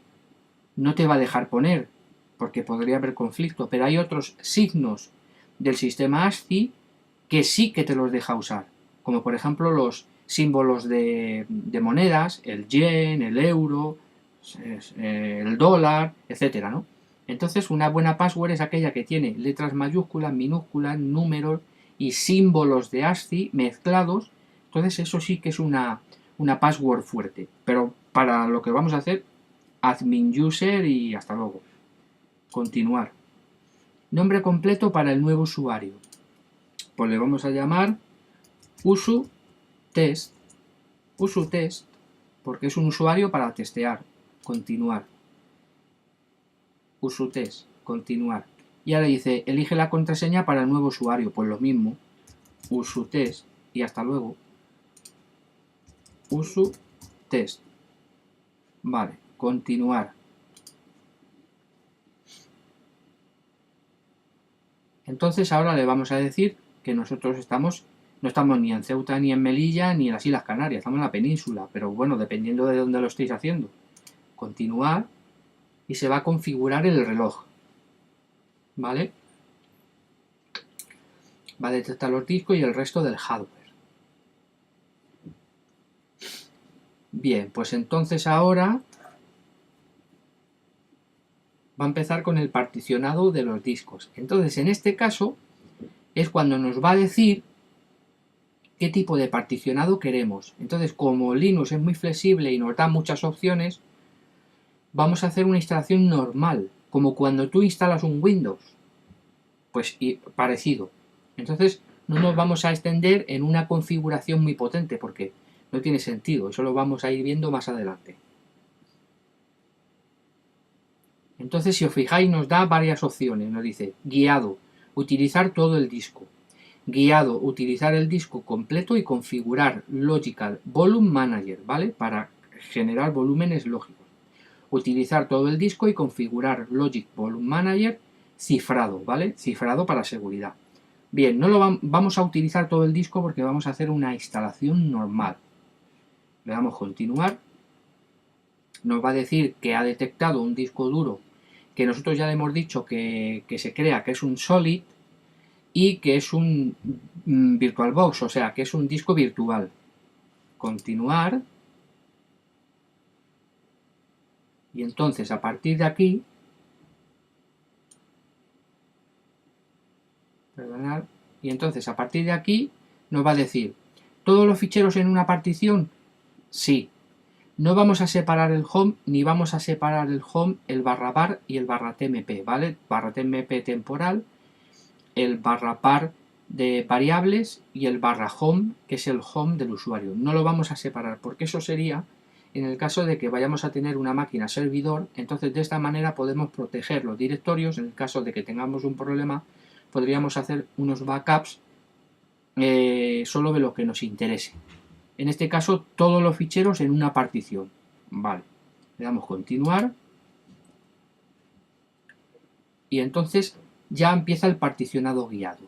no te va a dejar poner porque podría haber conflicto, pero hay otros signos del sistema ASCII que sí que te los deja usar, como por ejemplo los símbolos de monedas, el yen, el euro, el dólar, etcétera, ¿no? Entonces, una buena password es aquella que tiene letras mayúsculas, minúsculas, números y símbolos de ASCII mezclados. Entonces, eso sí que es una password fuerte. Pero para lo que vamos a hacer, admin user y hasta luego. Continuar. Nombre completo para el nuevo usuario. Pues le vamos a llamar usutest. Usutest, porque es un usuario para testear. Continuar. Usutest, continuar. Y ahora dice, elige la contraseña para el nuevo usuario. Pues lo mismo, usutest y hasta luego. Usutest. Vale, continuar. Entonces ahora le vamos a decir que nosotros no estamos ni en Ceuta, ni en Melilla, ni en las Islas Canarias, estamos en la península, pero bueno, dependiendo de dónde lo estéis haciendo. Continuar y se va a configurar el reloj. ¿Vale? Va a detectar los discos y el resto del hardware. Bien, pues entonces ahora va a empezar con el particionado de los discos. Entonces, en este caso, es cuando nos va a decir qué tipo de particionado queremos. Entonces, como Linux es muy flexible y nos da muchas opciones, vamos a hacer una instalación normal, como cuando tú instalas un Windows. Pues parecido. Entonces, no nos vamos a extender en una configuración muy potente, porque no tiene sentido. Eso lo vamos a ir viendo más adelante. Entonces, si os fijáis, nos da varias opciones. Nos dice, guiado, utilizar todo el disco. Guiado, utilizar el disco completo y configurar Logical Volume Manager, ¿vale? Para generar volúmenes lógicos. Utilizar todo el disco y configurar Logic Volume Manager cifrado, ¿vale? Cifrado para seguridad. Bien, no lo vamos a utilizar todo el disco porque vamos a hacer una instalación normal. Le damos continuar. Nos va a decir que ha detectado un disco duro que nosotros ya le hemos dicho que se crea que es un Solid y que es un VirtualBox, o sea, que es un disco virtual. Continuar. Y entonces, a partir de aquí, perdonad, y entonces a partir de aquí nos va a decir, ¿todos los ficheros en una partición? Sí. No vamos a separar el home, ni vamos a separar el home, el /var y el /tmp, ¿vale? /tmp temporal, el /var de variables y el /home, que es el home del usuario. No lo vamos a separar, porque eso sería en el caso de que vayamos a tener una máquina servidor. Entonces, de esta manera podemos proteger los directorios. En el caso de que tengamos un problema, podríamos hacer unos backups solo de lo que nos interese. En este caso, todos los ficheros en una partición. Vale, le damos continuar. Y entonces ya empieza el particionado guiado.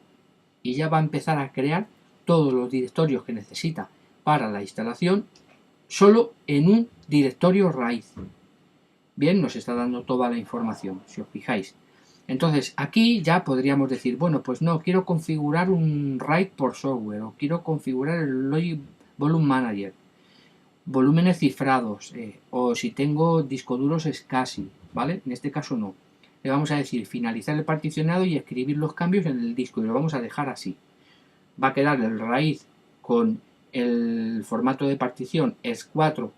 Y ya va a empezar a crear todos los directorios que necesita para la instalación solo en un directorio raíz. Bien, nos está dando toda la información, si os fijáis. Entonces, aquí ya podríamos decir, bueno, pues no, quiero configurar un RAID por software, o quiero configurar el Logic Volume Manager, volúmenes cifrados, o si tengo disco duros SCSI, ¿vale? En este caso no. Le vamos a decir finalizar el particionado y escribir los cambios en el disco, y lo vamos a dejar así. Va a quedar el raíz con el formato de partición ES4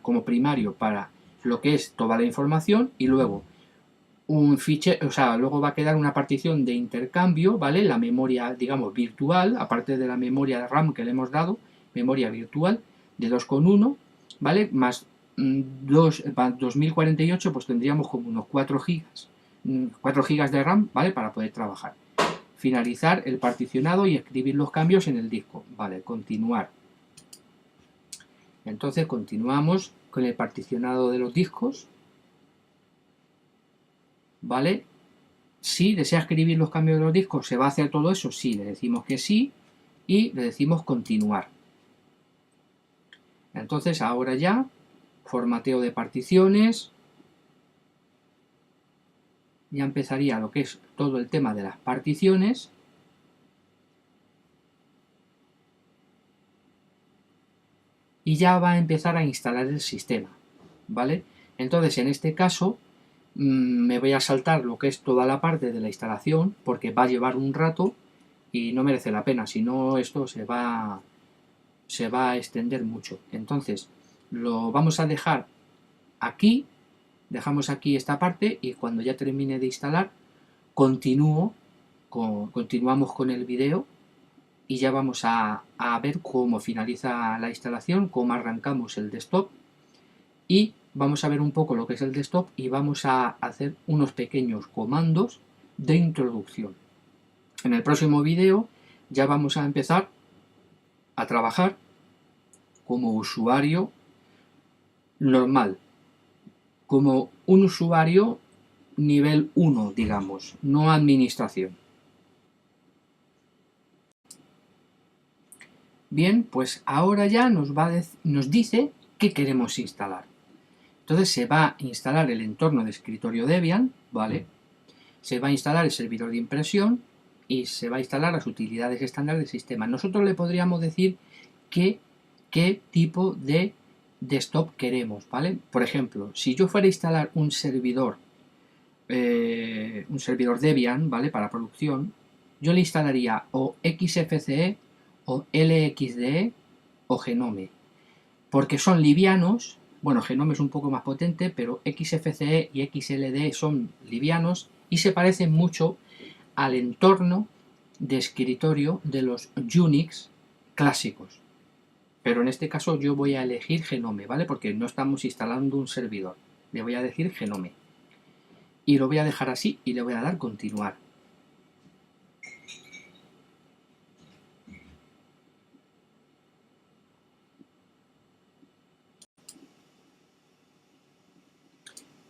como primario para lo que es toda la información, y luego un fichero, o sea, luego va a quedar una partición de intercambio, ¿vale? La memoria, digamos, virtual, aparte de la memoria RAM que le hemos dado, memoria virtual de 2,1, ¿vale? Más 2048, pues tendríamos como unos 4 gigas, 4 gigas de RAM, ¿vale? Para poder trabajar. Finalizar el particionado y escribir los cambios en el disco, ¿vale? Continuar. Entonces continuamos con el particionado de los discos, ¿vale? Si desea escribir los cambios de los discos, ¿se va a hacer todo eso? Sí, le decimos que sí y le decimos continuar. Entonces ahora ya, formateo de particiones, ya empezaría lo que es todo el tema de las particiones. Y ya va a empezar a instalar el sistema, ¿vale? Entonces en este caso me voy a saltar lo que es toda la parte de la instalación, porque va a llevar un rato y no merece la pena, si no esto se va a extender mucho. Entonces lo vamos a dejar aquí, dejamos aquí esta parte, y cuando ya termine de instalar continuamos con el vídeo y ya vamos a ver cómo finaliza la instalación, cómo arrancamos el desktop, y vamos a ver un poco lo que es el desktop y vamos a hacer unos pequeños comandos de introducción. En el próximo vídeo ya vamos a empezar a trabajar como usuario normal, como un usuario nivel 1, digamos, no administración. Bien, pues ahora ya nos dice qué queremos instalar. Entonces se va a instalar el entorno de escritorio Debian, ¿vale? Se va a instalar el servidor de impresión y se va a instalar las utilidades estándar del sistema. Nosotros le podríamos decir qué tipo de desktop queremos, ¿vale? Por ejemplo, si yo fuera a instalar un servidor Debian, ¿vale? Para producción, yo le instalaría o XFCE o LXDE o Genome, porque son livianos. Bueno, Genome es un poco más potente, pero XFCE y XLDE son livianos y se parecen mucho al entorno de escritorio de los Unix clásicos. Pero en este caso yo voy a elegir Genome, ¿vale? Porque no estamos instalando un servidor. Le voy a decir Genome. Y lo voy a dejar así y le voy a dar continuar.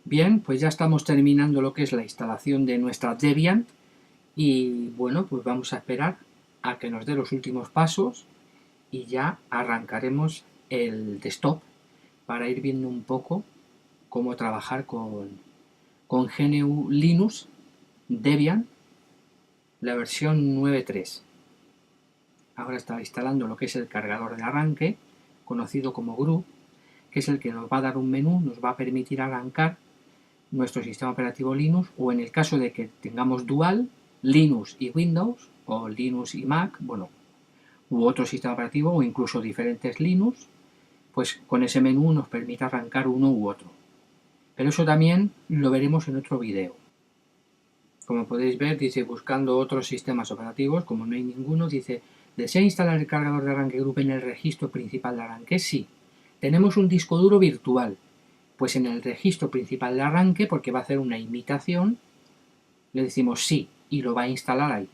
Bien, pues ya estamos terminando lo que es la instalación de nuestra Debian, y bueno, pues vamos a esperar a que nos dé los últimos pasos y ya arrancaremos el desktop para ir viendo un poco cómo trabajar con GNU Linux Debian, la versión 9.3. Ahora está instalando lo que es el cargador de arranque, conocido como GRU, que es el que nos va a dar un menú, nos va a permitir arrancar nuestro sistema operativo Linux, o en el caso de que tengamos dual, Linux y Windows, o Linux y Mac, bueno, u otro sistema operativo, o incluso diferentes Linux, pues con ese menú nos permite arrancar uno u otro. Pero eso también lo veremos en otro vídeo. Como podéis ver, dice buscando otros sistemas operativos, como no hay ninguno, dice ¿desea instalar el cargador de arranque GRUB en el registro principal de arranque? Sí. Tenemos un disco duro virtual, pues en el registro principal de arranque, porque va a hacer una imitación, le decimos sí y lo va a instalar ahí.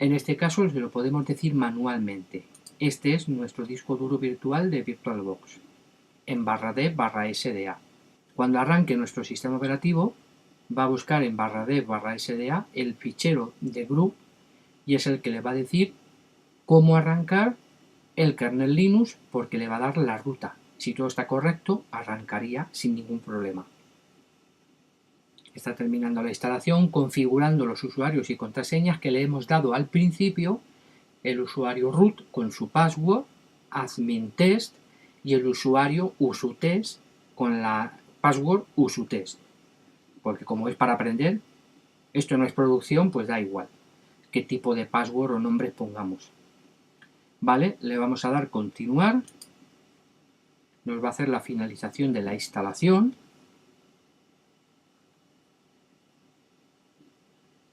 En este caso se lo podemos decir manualmente. Este es nuestro disco duro virtual de VirtualBox, en /d/sda. Cuando arranque nuestro sistema operativo, va a buscar en /d/sda el fichero de GRUB, y es el que le va a decir cómo arrancar el kernel Linux, porque le va a dar la ruta. Si todo está correcto, arrancaría sin ningún problema. Está terminando la instalación, configurando los usuarios y contraseñas que le hemos dado al principio, el usuario root con su password, admin test, y el usuario usutest con la password usutest. Porque como es para aprender, esto no es producción, pues da igual qué tipo de password o nombre pongamos. Vale, le vamos a dar continuar. Nos va a hacer la finalización de la instalación.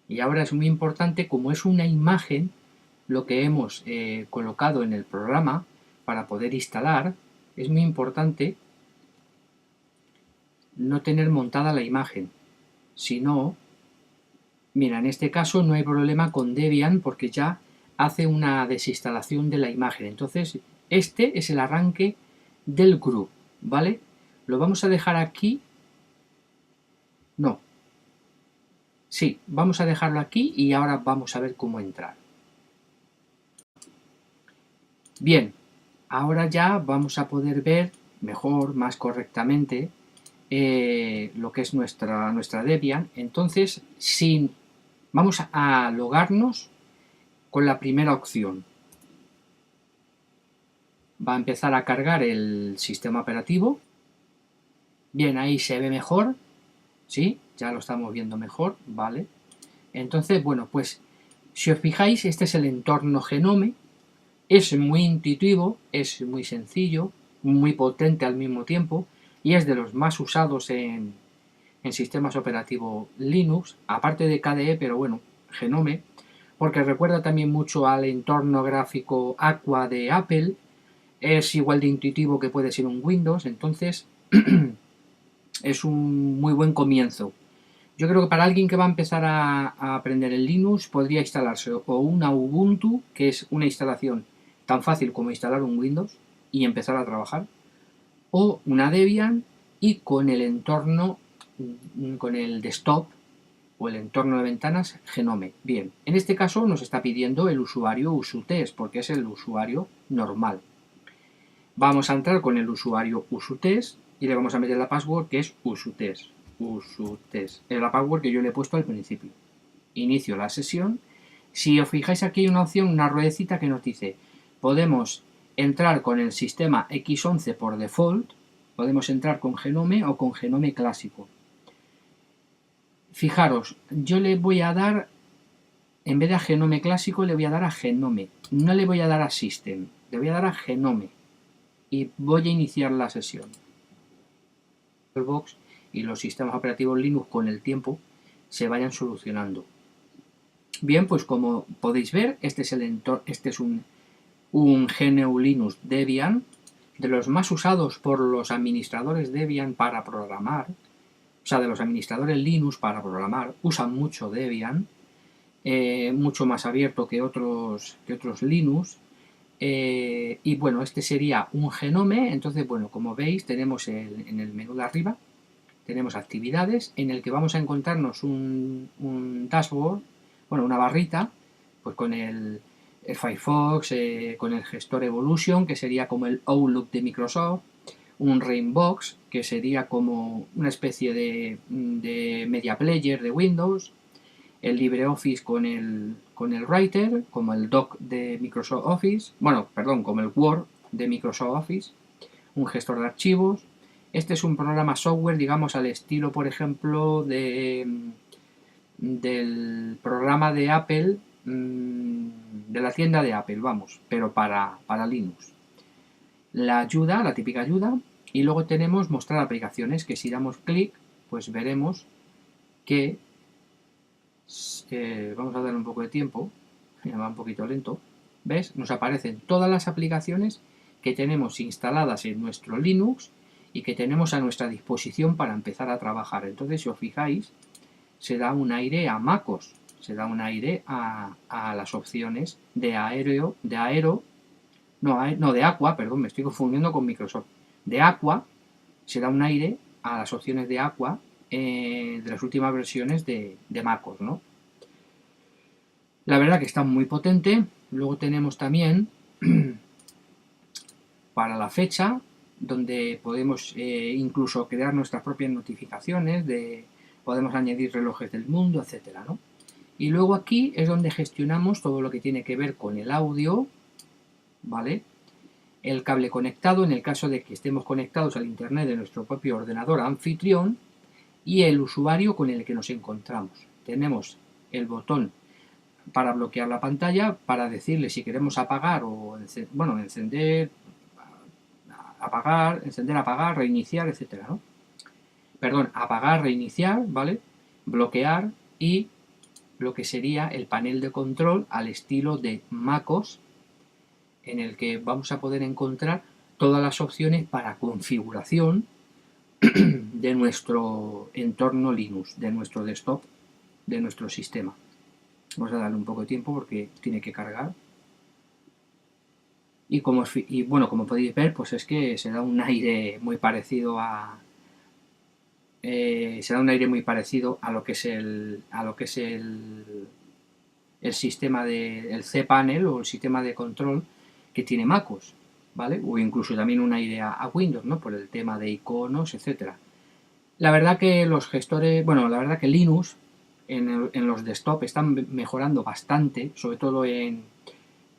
Y ahora es muy importante, como es una imagen lo que hemos colocado en el programa para poder instalar, es muy importante no tener montada la imagen. Si no, mira, en este caso no hay problema con Debian porque ya hace una desinstalación de la imagen. Entonces, este es el arranque del GRUB, ¿vale? Lo vamos a dejar aquí. No. Sí, vamos a dejarlo aquí y ahora vamos a ver cómo entrar. Bien, ahora ya vamos a poder ver mejor, más correctamente, lo que es nuestra Debian. Entonces, vamos a logarnos con la primera opción. Va a empezar a cargar el sistema operativo. Bien, ahí se ve mejor. ¿Sí? Ya lo estamos viendo mejor, ¿vale? Entonces, bueno, pues si os fijáis, este es el entorno Genome. Es muy intuitivo, es muy sencillo, muy potente al mismo tiempo y es de los más usados en sistemas operativos Linux, aparte de KDE, pero bueno, Genome, porque recuerda también mucho al entorno gráfico Aqua de Apple, es igual de intuitivo que puede ser un Windows, entonces es un muy buen comienzo. Yo creo que para alguien que va a empezar a aprender el Linux podría instalarse o una Ubuntu, que es una instalación tan fácil como instalar un Windows y empezar a trabajar, o una Debian y con el entorno, con el desktop o el entorno de ventanas Genome. Bien, en este caso nos está pidiendo el usuario usutest porque es el usuario normal. Vamos a entrar con el usuario usutest y le vamos a meter la password que es usutest. Es la password que yo le he puesto al principio. Inicio la sesión. Si os fijáis, aquí hay una opción, una ruedecita que nos dice podemos entrar con el sistema X11 por default, podemos entrar con Genome o con Genome clásico. Fijaros, yo le voy a dar, en vez de a Genome clásico, le voy a dar a Genome. No le voy a dar a System, le voy a dar a Genome. Y voy a iniciar la sesión. Box y los sistemas operativos Linux con el tiempo se vayan solucionando. Bien, pues como podéis ver, este es un GNU Linux Debian, de los más usados por los administradores Debian para programar, o sea, de los administradores Linux para programar, usan mucho Debian, mucho más abierto que otros Linux. Y bueno, este sería un Genome. Entonces, bueno, como veis, tenemos en el menú de arriba, tenemos actividades en el que vamos a encontrarnos un dashboard, bueno, una barrita, pues con el Firefox, con el gestor Evolution, que sería como el Outlook de Microsoft, un Rainbox, que sería como una especie de media player de Windows, el LibreOffice con el Writer, como el Doc de Microsoft Office, bueno, perdón, como el Word de Microsoft Office, un gestor de archivos. Este es un programa software, digamos, al estilo, por ejemplo, del programa de Apple, de la tienda de Apple, vamos, pero para Linux. La ayuda, la típica ayuda, y luego tenemos mostrar aplicaciones, que si damos clic, pues veremos que vamos a darle un poco de tiempo, va un poquito lento, ¿ves? Nos aparecen todas las aplicaciones que tenemos instaladas en nuestro Linux y que tenemos a nuestra disposición para empezar a trabajar. Entonces, si os fijáis, se da un aire a MacOS, se da un aire a las opciones de de Aqua, perdón, me estoy confundiendo con Microsoft. De Aqua, se da un aire a las opciones de Aqua de las últimas versiones de MacOS, ¿no? La verdad que está muy potente. Luego tenemos también para la fecha, donde podemos incluso crear nuestras propias notificaciones, podemos añadir relojes del mundo, etcétera, ¿no? Y luego aquí es donde gestionamos todo lo que tiene que ver con el audio, ¿vale? El cable conectado en el caso de que estemos conectados al internet de nuestro propio ordenador anfitrión, y el usuario con el que nos encontramos. Tenemos el botón para bloquear la pantalla, para decirle si queremos apagar o encender, apagar, reiniciar, etcétera, ¿no? Perdón, apagar, reiniciar, ¿vale? Bloquear y lo que sería el panel de control al estilo de MacOS, en el que vamos a poder encontrar todas las opciones para configuración de nuestro entorno Linux, de nuestro desktop, de nuestro sistema. Vamos a darle un poco de tiempo porque tiene que cargar. Y como podéis ver, pues es que se da un aire muy parecido a lo que es el sistema el cPanel o el sistema de control que tiene MacOS, ¿vale? O incluso también un aire a Windows, ¿no? Por el tema de iconos, etcétera. La verdad que los gestores, la verdad que Linux en los desktop están mejorando bastante, sobre todo en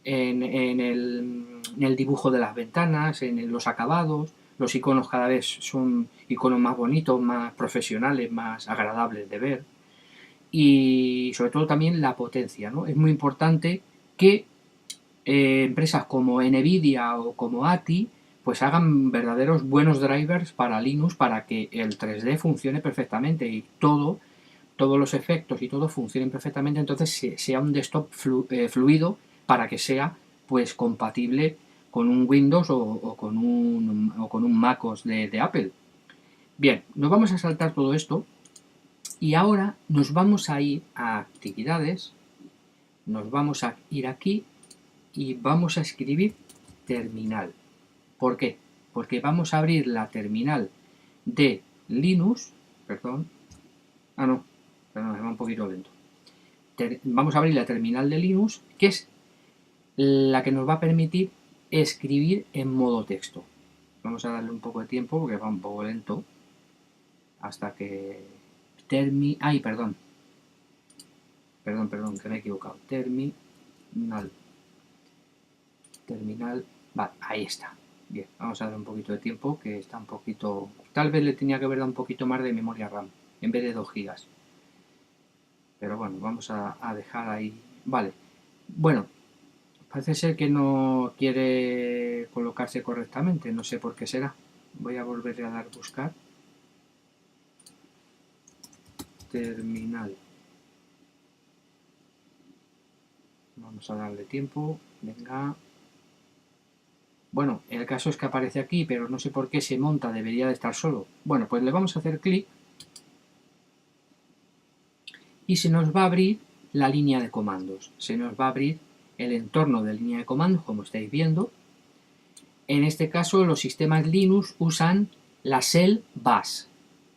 el dibujo de las ventanas, en los acabados. Los iconos cada vez son iconos más bonitos, más profesionales, más agradables de ver. Y sobre todo también la potencia, ¿no? Es muy importante que empresas como Nvidia o como ATI pues hagan verdaderos buenos drivers para Linux para que el 3D funcione perfectamente y todos los efectos y todo funcionen perfectamente, entonces sea un desktop fluido para que sea pues compatible con un Windows o con un MacOS de Apple. Bien, nos vamos a saltar todo esto y ahora nos vamos a ir a actividades, nos vamos a ir aquí y vamos a escribir terminal. ¿Por qué? Porque vamos a abrir la terminal de Linux, perdón, me va un poquito lento. Vamos a abrir la terminal de Linux, que es la que nos va a permitir escribir en modo texto. Vamos a darle un poco de tiempo porque va un poco lento hasta que perdón, que me he equivocado. Terminal, vale, ahí está. Bien, vamos a darle un poquito de tiempo, que está un poquito... Tal vez le tenía que haber dado un poquito más de memoria RAM, en vez de 2 GB. Pero bueno, vamos a dejar ahí. Vale, bueno, parece ser que no quiere colocarse correctamente, no sé por qué será. Voy a volver a dar buscar. Terminal. Vamos a darle tiempo, venga... Bueno, el caso es que aparece aquí, pero no sé por qué se monta, debería de estar solo. Bueno, pues le vamos a hacer clic y se nos va a abrir la línea de comandos. Se nos va a abrir el entorno de línea de comandos, como estáis viendo. En este caso, los sistemas Linux usan la shell bash.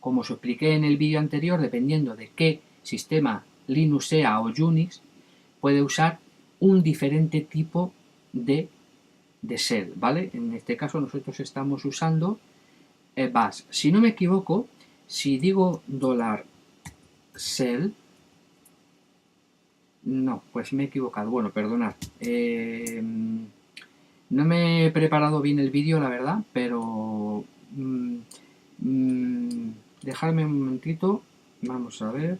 Como os expliqué en el vídeo anterior, dependiendo de qué sistema Linux sea o Unix, puede usar un diferente tipo de shell, ¿vale? En este caso nosotros estamos usando bash. Si no me equivoco, si digo $shell, no, pues me he equivocado. Bueno, perdonad. No me he preparado bien el vídeo, la verdad, pero dejadme un momentito. Vamos a ver.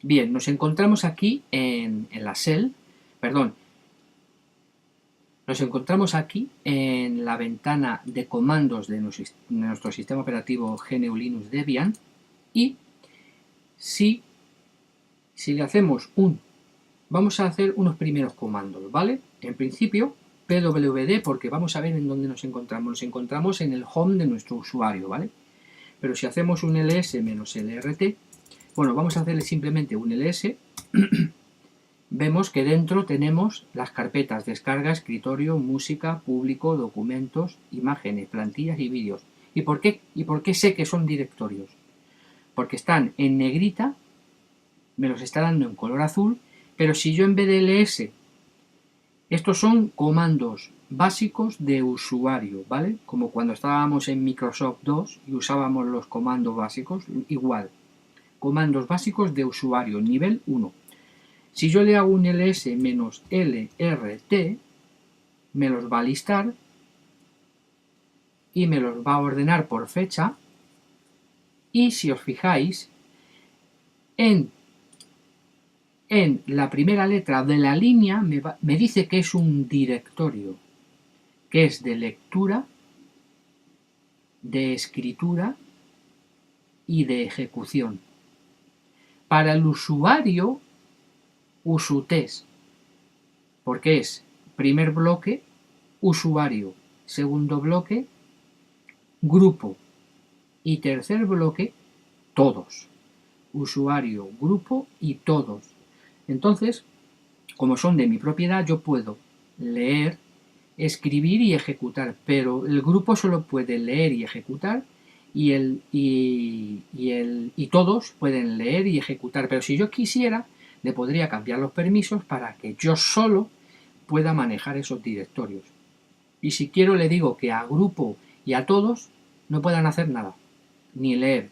Bien, nos encontramos aquí en la shell, perdón, nos encontramos aquí en la ventana de comandos de nuestro sistema operativo GNU Linux Debian y si le hacemos vamos a hacer unos primeros comandos, ¿vale? En principio, pwd, porque vamos a ver en dónde nos encontramos. Nos encontramos en el home de nuestro usuario, ¿vale? Pero si hacemos un ls-lrt, bueno, vamos a hacerle simplemente un ls, vemos que dentro tenemos las carpetas descarga, escritorio, música, público, documentos, imágenes, plantillas y vídeos. ¿Y por qué sé que son directorios? Porque están en negrita, me los está dando en color azul, Pero si yo en vez de ls, estos son comandos básicos de usuario, ¿vale? Como cuando estábamos en Microsoft 2 y usábamos los comandos básicos, igual. Comandos básicos de usuario, nivel 1. Si yo le hago un ls menos lrt, me los va a listar y me los va a ordenar por fecha. Y si os fijáis, en la primera letra de la línea me dice que es un directorio, que es de lectura, de escritura y de ejecución. Para el usuario, UsuTest, porque es primer bloque, usuario, segundo bloque, grupo y tercer bloque, todos. Usuario, grupo y todos. Entonces, como son de mi propiedad, yo puedo leer, escribir y ejecutar, pero el grupo solo puede leer y ejecutar y todos pueden leer y ejecutar, pero si yo quisiera, le podría cambiar los permisos para que yo solo pueda manejar esos directorios. Y si quiero le digo que a grupo y a todos no puedan hacer nada, ni leer,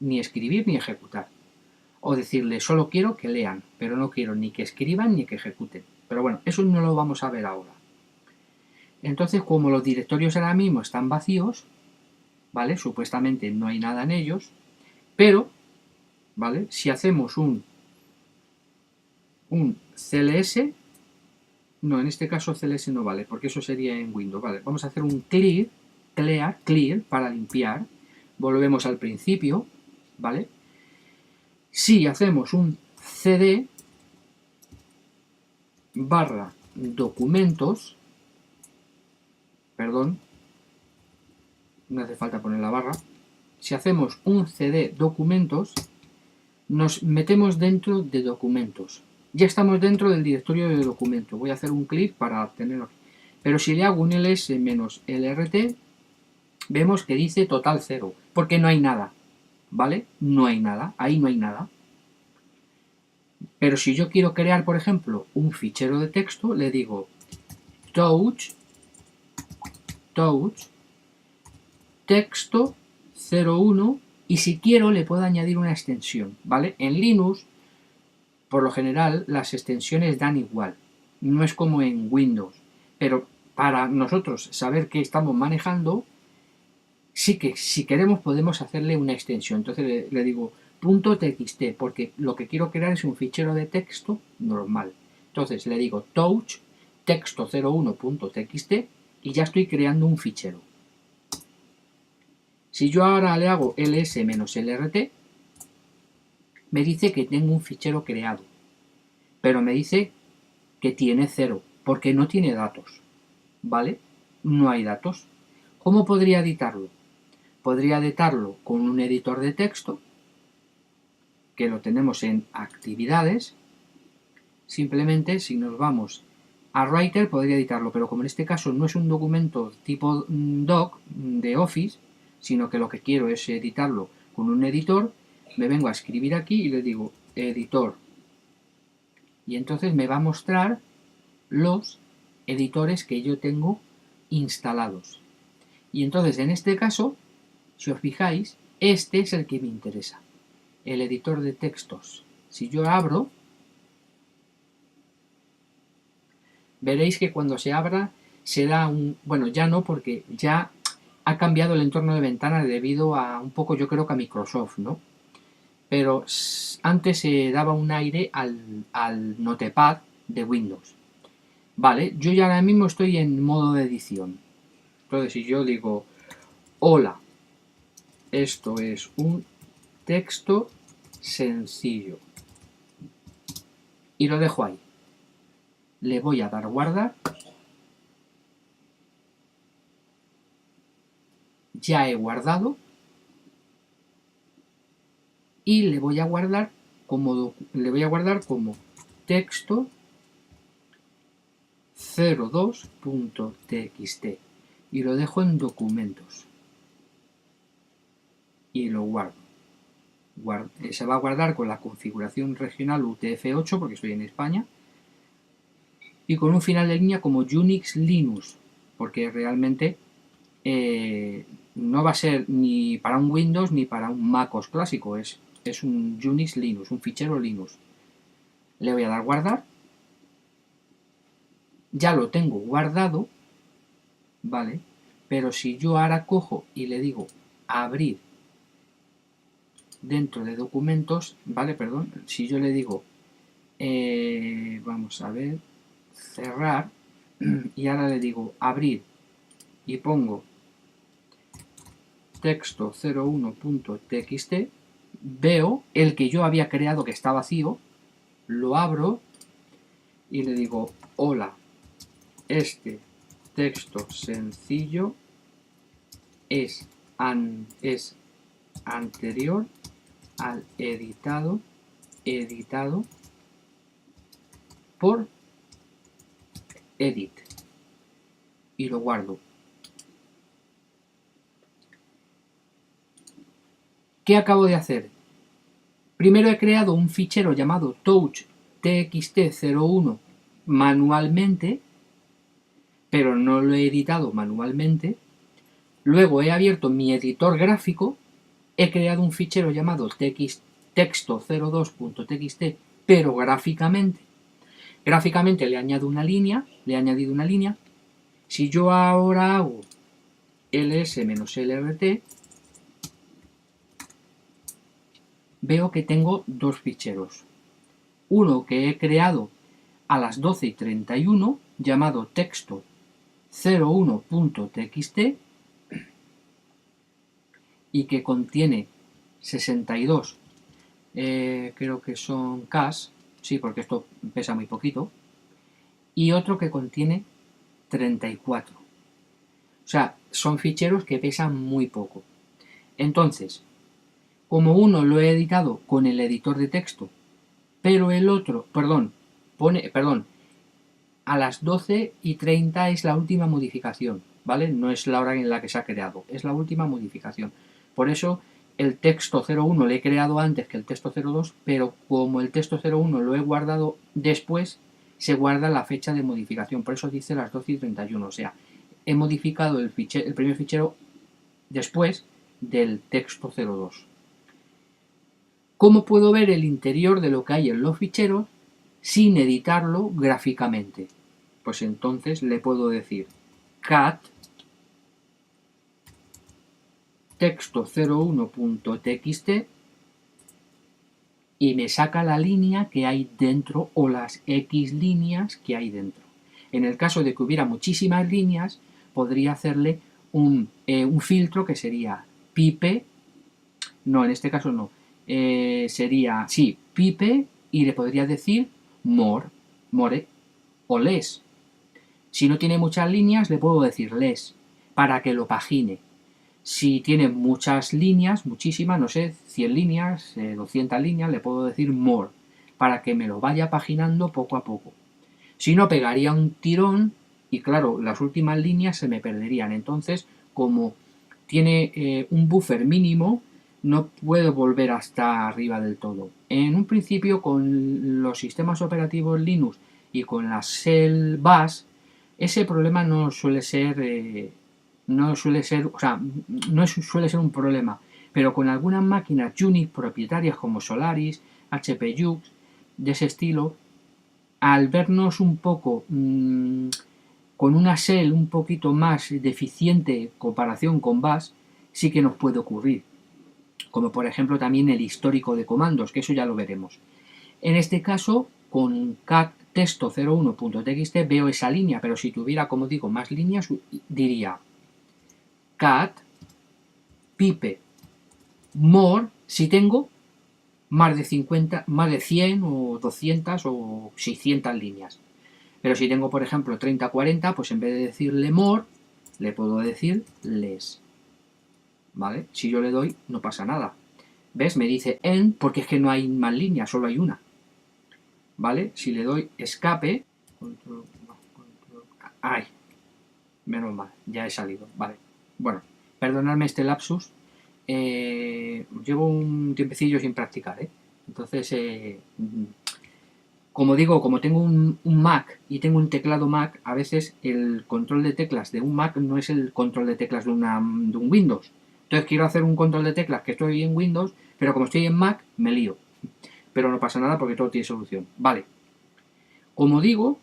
ni escribir, ni ejecutar. O decirle, solo quiero que lean, pero no quiero ni que escriban ni que ejecuten. Pero bueno, eso no lo vamos a ver ahora. Entonces, como los directorios ahora mismo están vacíos, ¿vale? Supuestamente no hay nada en ellos, pero, ¿vale? Si hacemos un CLS, no, en este caso CLS no vale, porque eso sería en Windows, ¿vale? Vamos a hacer un clear para limpiar. Volvemos al principio, ¿vale? Si hacemos un cd barra documentos, perdón, no hace falta poner la barra, si hacemos un cd documentos, nos metemos dentro de documentos. Ya estamos dentro del directorio de documentos. Voy a hacer un clic para tenerlo. Pero si le hago un ls menos lrt, vemos que dice total 0, porque no hay nada, ¿vale? No hay nada, ahí no hay nada. Pero si yo quiero crear, por ejemplo, un fichero de texto, le digo touch texto 01 y si quiero le puedo añadir una extensión, ¿vale? En Linux, por lo general, las extensiones dan igual. No es como en Windows. Pero para nosotros saber qué estamos manejando, sí que si queremos podemos hacerle una extensión. Entonces le digo .txt porque lo que quiero crear es un fichero de texto normal. Entonces le digo touch texto01.txt y ya estoy creando un fichero. Si yo ahora le hago ls-lrt, me dice que tengo un fichero creado, pero me dice que tiene 0, porque no tiene datos, ¿vale? No hay datos. ¿Cómo podría editarlo? Podría editarlo con un editor de texto, que lo tenemos en actividades. Simplemente, si nos vamos a Writer, podría editarlo, pero como en este caso no es un documento tipo doc de Office, sino que lo que quiero es editarlo con un editor, me vengo a escribir aquí y le digo editor. Y entonces me va a mostrar los editores que yo tengo instalados. Y entonces en este caso, si os fijáis, este es el que me interesa, el editor de textos. Si yo abro, veréis que cuando se abra será un... Bueno, ya no, porque ya ha cambiado el entorno de ventana debido a un poco, yo creo que a Microsoft, ¿no? Pero antes se daba un aire al Notepad de Windows. Vale, yo ya ahora mismo estoy en modo de edición. Entonces, si yo digo, hola, esto es un texto sencillo, y lo dejo ahí. Le voy a dar guardar. Ya he guardado. Y le voy a guardar como texto 02.txt y lo dejo en documentos y lo guardo, se va a guardar con la configuración regional UTF-8 porque estoy en España y con un final de línea como Unix Linux porque realmente no va a ser ni para un Windows ni para un MacOS clásico, es un Unix Linux, un fichero Linux. Le voy a dar guardar, ya lo tengo guardado, ¿vale? Pero si yo ahora cojo y le digo abrir dentro de documentos, ¿vale? Perdón, si yo le digo, vamos a ver, cerrar, y ahora le digo abrir y pongo texto 01.txt, veo el que yo había creado que está vacío, lo abro y le digo hola, este texto sencillo es anterior al editado por edit y lo guardo. ¿Qué acabo de hacer? Primero he creado un fichero llamado touch.txt01 manualmente, pero no lo he editado manualmente. Luego he abierto mi editor gráfico, he creado un fichero llamado texto02.txt, pero gráficamente. Gráficamente le he añadido una línea. Si yo ahora hago ls-lrt, veo que tengo dos ficheros. Uno que he creado a las 12:31 llamado texto01.txt y que contiene 62, creo que son Ks, sí, porque esto pesa muy poquito, y otro que contiene 34. O sea, son ficheros que pesan muy poco. Entonces, como uno lo he editado con el editor de texto, pero el otro, a las 12:30 es la última modificación, ¿vale? No es la hora en la que se ha creado, es la última modificación. Por eso el texto 01 lo he creado antes que el texto 02, pero como el texto 01 lo he guardado después, se guarda la fecha de modificación. Por eso dice las 12:31. O sea, he modificado el primer fichero después del texto 02. ¿Cómo puedo ver el interior de lo que hay en los ficheros sin editarlo gráficamente? Pues entonces le puedo decir cat texto01.txt y me saca la línea que hay dentro o las X líneas que hay dentro. En el caso de que hubiera muchísimas líneas, podría hacerle un filtro que sería pipe, no, en este caso no, sería, sí, pipe y le podría decir more o less. Si no tiene muchas líneas, le puedo decir less para que lo pagine. Si tiene muchas líneas, muchísimas, no sé, 100 líneas, 200 líneas, le puedo decir more, para que me lo vaya paginando poco a poco. Si no, pegaría un tirón y claro, las últimas líneas se me perderían. Entonces, como tiene un buffer mínimo, no puedo volver hasta arriba del todo. En un principio, con los sistemas operativos Linux y con la Shell Bash, ese problema no suele ser un problema, pero con algunas máquinas Unix propietarias como Solaris, HP Jux, de ese estilo, al vernos un poco con una shell un poquito más deficiente en comparación con Bash, sí que nos puede ocurrir, como por ejemplo también el histórico de comandos, que eso ya lo veremos. En este caso, con cat texto01.txt veo esa línea, pero si tuviera, como digo, más líneas, diría cat pipe more si tengo más de 50, más de 100 o 200 o 600 líneas. Pero si tengo, por ejemplo, 30 40, pues en vez de decirle more, le puedo decir less. ¿Vale? Si yo le doy, no pasa nada. ¿Ves? Me dice end porque es que no hay más líneas, solo hay una. ¿Vale? Si le doy escape, ¡ay! Menos mal, ya he salido. Vale. Bueno, perdonadme este lapsus. llevo un tiempecillo sin practicar, ¿eh? Entonces, como digo, como tengo un Mac y tengo un teclado Mac, a veces el control de teclas de un Mac no es el control de teclas de un Windows. Entonces quiero hacer un control de teclas que estoy en Windows, pero como estoy en Mac, me lío. Pero no pasa nada porque todo tiene solución. Vale. Como digo,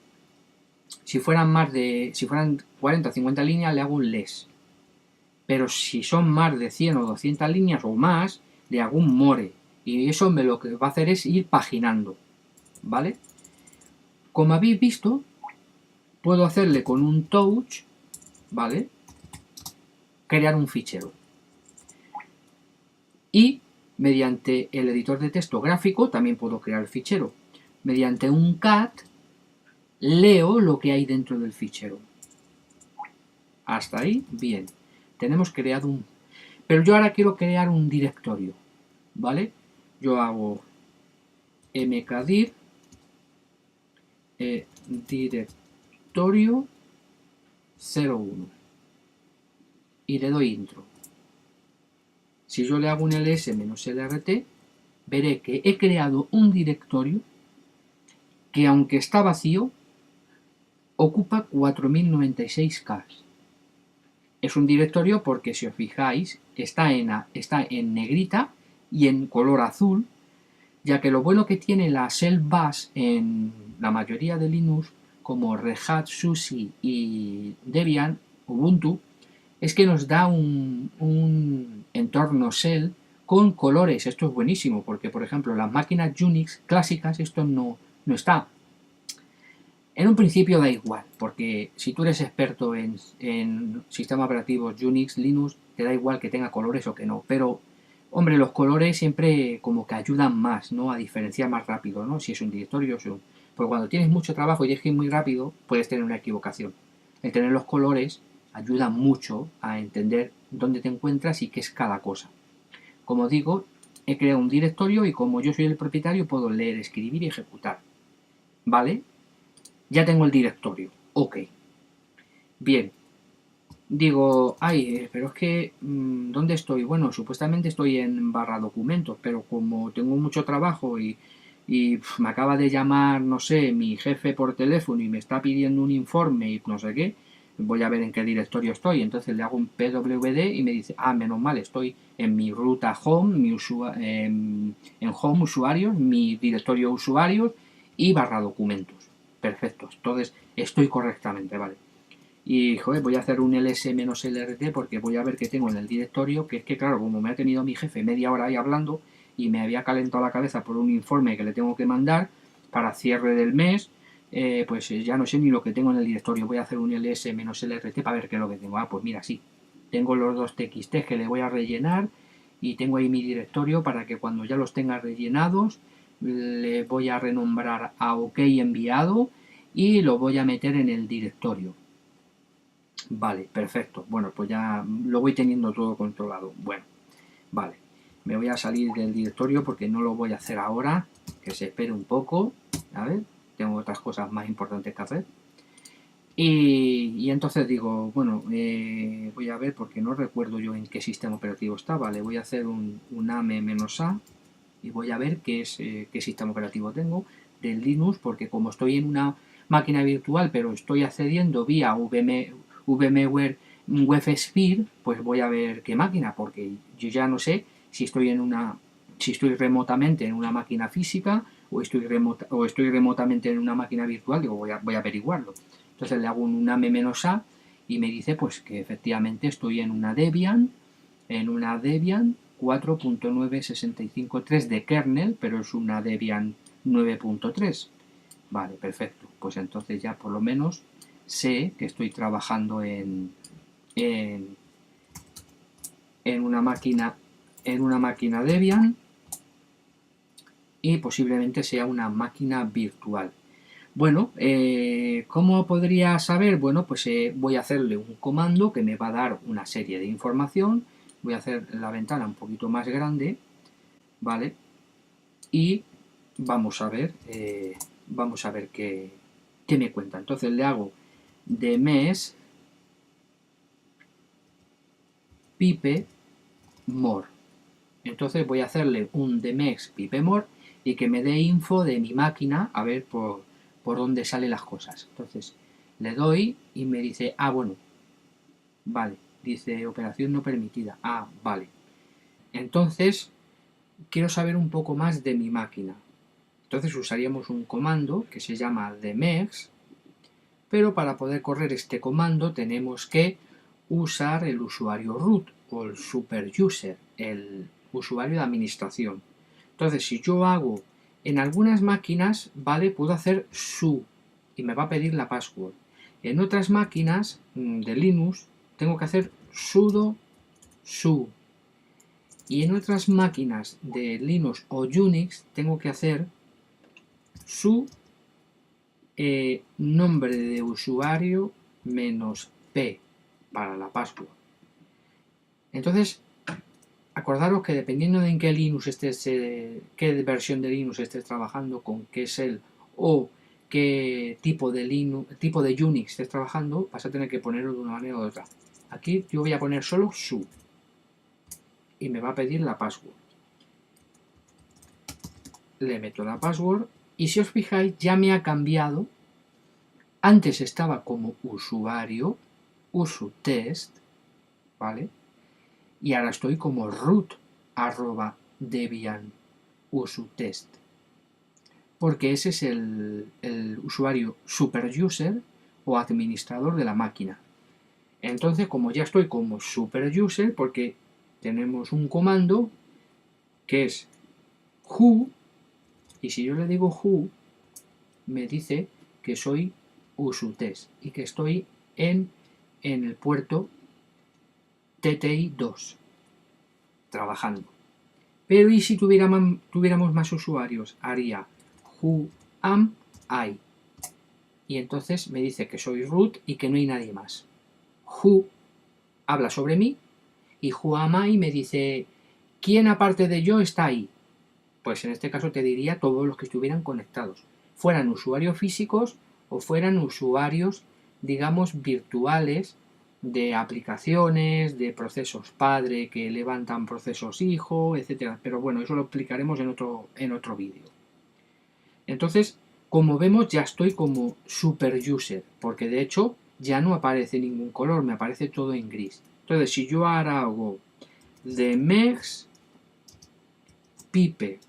si fueran 40 o 50 líneas, le hago un less. Pero si son más de 100 o 200 líneas o más, le hago un more. Y eso lo que va a hacer es ir paginando. ¿Vale? Como habéis visto, puedo hacerle con un touch, ¿vale? Crear un fichero. Y mediante el editor de texto gráfico también puedo crear el fichero. Mediante un cat leo lo que hay dentro del fichero. Hasta ahí, bien. Tenemos creado un... Pero yo ahora quiero crear un directorio, ¿vale? Yo hago mkdir directorio 01 y le doy intro. Si yo le hago un ls-lrt, veré que he creado un directorio que, aunque está vacío, ocupa 4096K. Es un directorio porque, si os fijáis, está en negrita y en color azul, ya que lo bueno que tiene la shell bash en la mayoría de Linux, como Red Hat, SUSE y Debian, Ubuntu, es que nos da un entorno shell con colores. Esto es buenísimo porque, por ejemplo, las máquinas Unix clásicas esto no está. En un principio da igual, porque si tú eres experto en sistemas operativos Unix, Linux, te da igual que tenga colores o que no. Pero, hombre, los colores siempre como que ayudan más, ¿no? A diferenciar más rápido, ¿no? Si es un directorio o porque cuando tienes mucho trabajo y tienes que ir muy rápido, puedes tener una equivocación. El tener los colores ayuda mucho a entender dónde te encuentras y qué es cada cosa. Como digo, he creado un directorio y como yo soy el propietario, puedo leer, escribir y ejecutar. ¿Vale? Ya tengo el directorio. Ok. Bien. Digo, ay, pero es que, ¿dónde estoy? Bueno, supuestamente estoy en barra documentos, pero como tengo mucho trabajo y me acaba de llamar, no sé, mi jefe por teléfono y me está pidiendo un informe y no sé qué, voy a ver en qué directorio estoy. Entonces le hago un pwd y me dice, menos mal, estoy en mi ruta home, en home usuarios, mi directorio usuarios y barra documentos. Perfecto, entonces estoy correctamente, vale. Y, joder, voy a hacer un ls-lrt porque voy a ver qué tengo en el directorio, que es que, claro, como me ha tenido mi jefe media hora ahí hablando y me había calentado la cabeza por un informe que le tengo que mandar para cierre del mes, pues ya no sé ni lo que tengo en el directorio. Voy a hacer un ls-lrt para ver qué es lo que tengo. Pues mira, sí, tengo los dos txt que le voy a rellenar y tengo ahí mi directorio para que cuando ya los tenga rellenados le voy a renombrar a OK enviado y lo voy a meter en el directorio. Vale, perfecto. Bueno, pues ya lo voy teniendo todo controlado. Bueno, vale. Me voy a salir del directorio porque no lo voy a hacer ahora. Que se espere un poco. A ver, tengo otras cosas más importantes que hacer. Y entonces digo, bueno, voy a ver porque no recuerdo yo en qué sistema operativo está. Vale, voy a hacer un ame-a y voy a ver qué sistema operativo tengo del Linux, porque como estoy en una máquina virtual pero estoy accediendo vía VMware WebSphere, pues voy a ver qué máquina, porque yo ya no sé si estoy remotamente en una máquina física o estoy remotamente en una máquina virtual. Digo, voy a averiguarlo. Entonces le hago un ame-a y me dice pues que efectivamente estoy en una Debian 4.965.3 de kernel, pero es una Debian 9.3. Vale, perfecto. Pues entonces ya por lo menos sé que estoy trabajando en una máquina Debian y posiblemente sea una máquina virtual. Bueno, ¿cómo podría saber? Bueno, pues voy a hacerle un comando que me va a dar una serie de información. Voy a hacer la ventana un poquito más grande, ¿vale? Y vamos a ver qué me cuenta. Entonces le hago de mes pipe more, Entonces voy a hacerle un demex pipemor y que me dé info de mi máquina a ver por dónde salen las cosas. Entonces le doy y me dice, ah, bueno, vale, dice operación no permitida, ah, vale. Entonces quiero saber un poco más de mi máquina. Entonces usaríamos un comando que se llama demex, pero para poder correr este comando tenemos que usar el usuario root o el super user, el usuario de administración. Entonces, si yo hago en algunas máquinas, vale, puedo hacer su y me va a pedir la password. En otras máquinas de Linux tengo que hacer sudo su. Y en otras máquinas de Linux o Unix tengo que hacer su nombre de usuario menos p para la password. Entonces, acordaros que dependiendo de en qué Linux estés, qué versión de Linux estés trabajando, con qué shell o qué tipo de Unix estés trabajando, vas a tener que ponerlo de una manera u otra. Aquí yo voy a poner solo su y me va a pedir la password. Le meto la password y si os fijáis ya me ha cambiado. Antes estaba como usuario, usutest, ¿vale? Y ahora estoy como root @debian usutest. Porque ese es el usuario super user o administrador de la máquina. Entonces, como ya estoy como super user, porque tenemos un comando que es who, y si yo le digo who, me dice que soy usutest y que estoy en el puerto TTI 2 trabajando. Pero y si tuviéramos más usuarios, haría who am I y entonces me dice que soy root y que no hay nadie más. Who habla sobre mí y who am I me dice quién aparte de yo está ahí. Pues en este caso te diría todos los que estuvieran conectados, fueran usuarios físicos o fueran usuarios, digamos, virtuales de aplicaciones, de procesos padre que levantan procesos hijo, etcétera. Pero bueno, eso lo explicaremos en otro vídeo. Entonces, como vemos, ya estoy como super user, porque de hecho ya no aparece ningún color, me aparece todo en gris. Entonces, si yo ahora hago demex pipe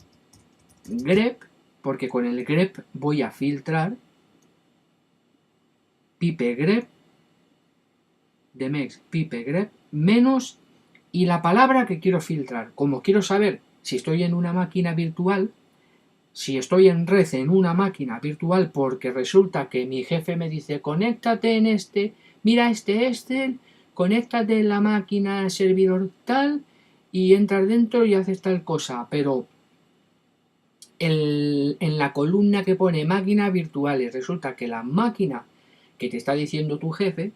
grep, porque con el grep voy a filtrar pipe grep, demex pipe grep, menos y la palabra que quiero filtrar. Como quiero saber si estoy en una máquina virtual, si estoy en red en una máquina virtual, porque resulta que mi jefe me dice, conéctate en mira este Excel, conéctate en la máquina servidor tal y entras dentro y haces tal cosa, pero en la columna que pone máquinas virtuales, resulta que la máquina que te está diciendo tu jefe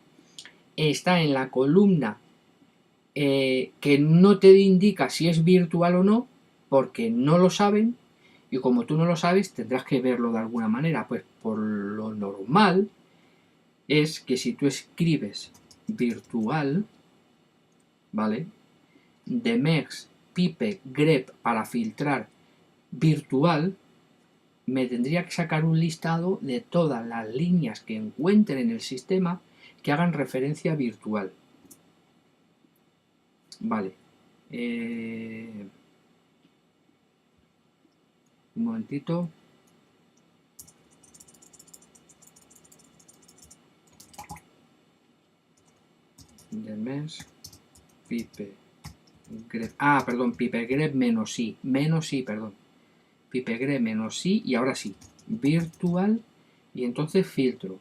está en la columna que no te indica si es virtual o no, porque no lo saben, y como tú no lo sabes, tendrás que verlo de alguna manera. Pues por lo normal es que si tú escribes virtual, ¿vale? Demex pipe grep para filtrar virtual, me tendría que sacar un listado de todas las líneas que encuentre en el sistema que hagan referencia virtual. Vale. Un momentito. Demex pipe grep. Ah, perdón, pipe grep menos i. Menos i, perdón. Pipegrep menos sí y ahora sí, virtual y entonces filtro.